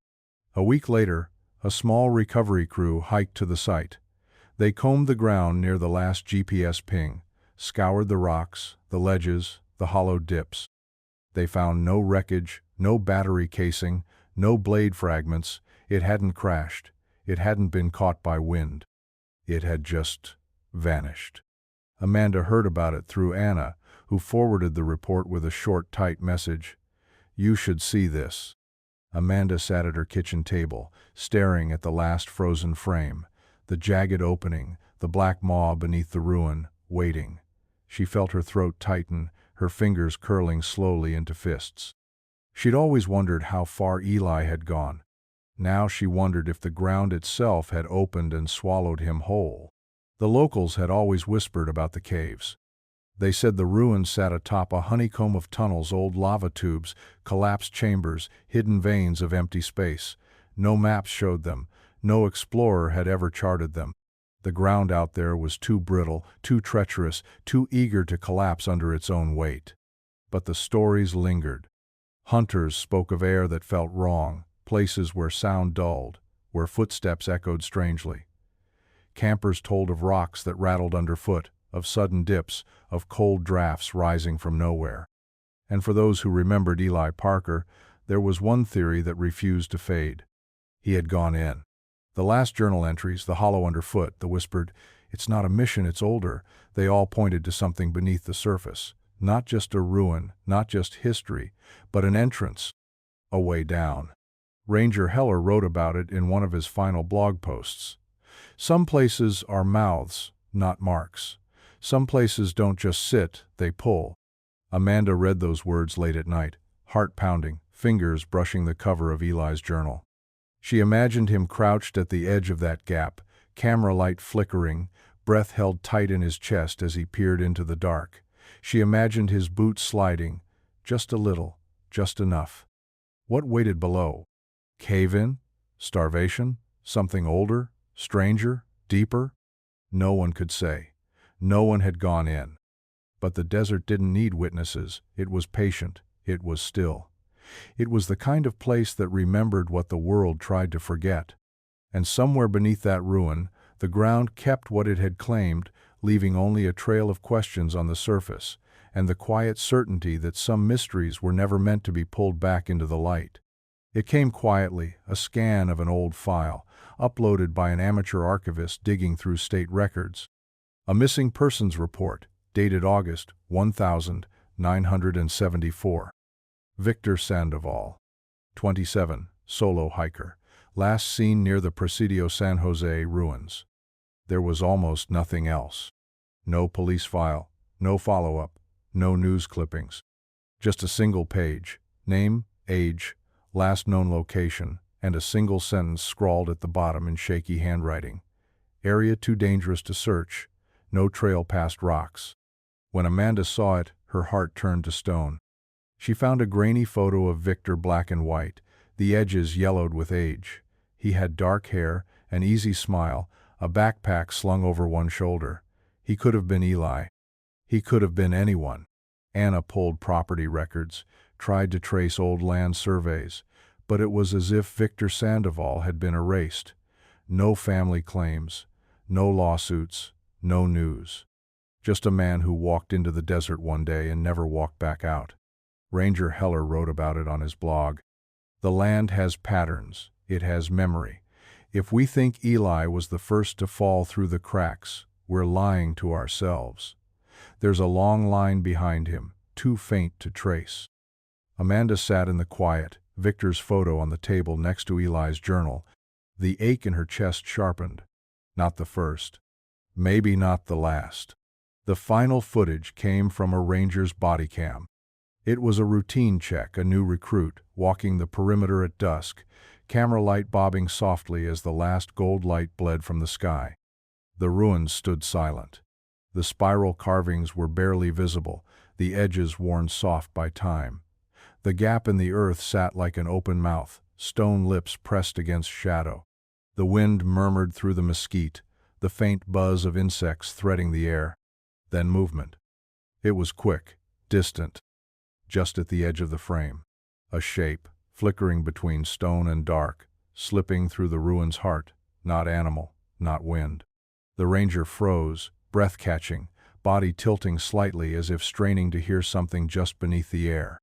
A week later, a small recovery crew hiked to the site. They combed the ground near the last GPS ping, scoured the rocks, the ledges, the hollowed dips. They found no wreckage, no battery casing, no blade fragments. It hadn't crashed. It hadn't been caught by wind. It had just vanished. Amanda heard about it through Anna, who forwarded the report with a short, tight message. "You should see this." Amanda sat at her kitchen table, staring at the last frozen frame, the jagged opening, the black maw beneath the ruin, waiting. She felt her throat tighten, her fingers curling slowly into fists. She'd always wondered how far Eli had gone. Now she wondered if the ground itself had opened and swallowed him whole. The locals had always whispered about the caves. They said the ruins sat atop a honeycomb of tunnels, old lava tubes, collapsed chambers, hidden veins of empty space. No maps showed them. No explorer had ever charted them. The ground out there was too brittle, too treacherous, too eager to collapse under its own weight. But the stories lingered. Hunters spoke of air that felt wrong, places where sound dulled, where footsteps echoed strangely. Campers told of rocks that rattled underfoot, of sudden dips, of cold drafts rising from nowhere. And for those who remembered Eli Parker, There was one theory that refused to fade. He had gone in. The last journal entries, the hollow underfoot, the whispered, "It's not a mission, it's older," they all pointed to something beneath the surface. Not just a ruin, not just history, but an entrance, a way down. Ranger Heller wrote about it in one of his final blog posts. Some places are mouths, not marks. Some places don't just sit, they pull. Amanda read those words late at night, heart pounding, fingers brushing the cover of Eli's journal. She imagined him crouched at the edge of that gap, camera light flickering, breath held tight in his chest as he peered into the dark. She imagined his boots sliding, just a little, just enough. What waited below? Cave-in? Starvation? Something older? Stranger? Deeper? No one could say. No one had gone in. But the desert didn't need witnesses. It was patient. It was still. It was the kind of place that remembered what the world tried to forget. And somewhere beneath that ruin, the ground kept what it had claimed, leaving only a trail of questions on the surface, and the quiet certainty that some mysteries were never meant to be pulled back into the light. It came quietly, a scan of an old file, uploaded by an amateur archivist digging through state records. A missing persons report, dated August 1974. Victor Sandoval, 27, solo hiker, last seen near the Presidio San Jose ruins. There was almost nothing else. No police file, no follow-up, no news clippings. Just a single page, name, age, last known location, and a single sentence scrawled at the bottom in shaky handwriting. Area too dangerous to search, no trail past rocks. When Amanda saw it, her heart turned to stone. She found a grainy photo of Victor, black and white, the edges yellowed with age. He had dark hair, an easy smile, a backpack slung over one shoulder. He could have been Eli. He could have been anyone. Anna pulled property records, tried to trace old land surveys, but it was as if Victor Sandoval had been erased. No family claims, no lawsuits, no news. Just a man who walked into the desert one day and never walked back out. Ranger Heller wrote about it on his blog. The land has patterns. It has memory. If we think Eli was the first to fall through the cracks, we're lying to ourselves. There's a long line behind him, too faint to trace. Amanda sat in the quiet, Victor's photo on the table next to Eli's journal. The ache in her chest sharpened. Not the first. Maybe not the last. The final footage came from a ranger's body cam. It was a routine check, a new recruit, walking the perimeter at dusk, camera light bobbing softly as the last gold light bled from the sky. The ruins stood silent. The spiral carvings were barely visible, the edges worn soft by time. The gap in the earth sat like an open mouth, stone lips pressed against shadow. The wind murmured through the mesquite, the faint buzz of insects threading the air. Then movement. It was quick, distant. Just at the edge of the frame. A shape, flickering between stone and dark, slipping through the ruin's heart, not animal, not wind. The ranger froze, breath catching, body tilting slightly as if straining to hear something just beneath the air.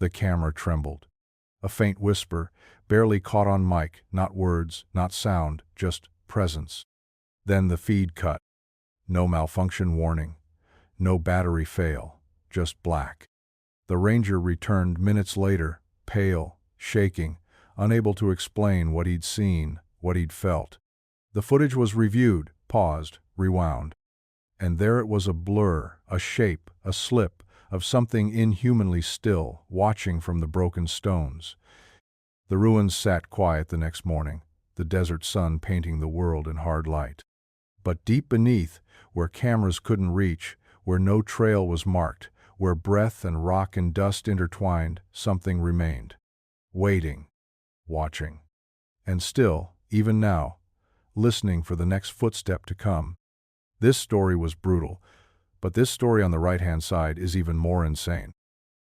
The camera trembled. A faint whisper, barely caught on mic, not words, not sound, just presence. Then the feed cut. No malfunction warning. No battery fail, just black. The ranger returned minutes later, pale, shaking, unable to explain what he'd seen, what he'd felt. The footage was reviewed, paused, rewound. And there it was, a blur, a shape, a slip, of something inhumanly still, watching from the broken stones. The ruins sat quiet the next morning, the desert sun painting the world in hard light. But deep beneath, where cameras couldn't reach, where no trail was marked, where breath and rock and dust intertwined, something remained. Waiting. Watching. And still, even now, listening for the next footstep to come. This story was brutal, but this story on the right-hand side is even more insane.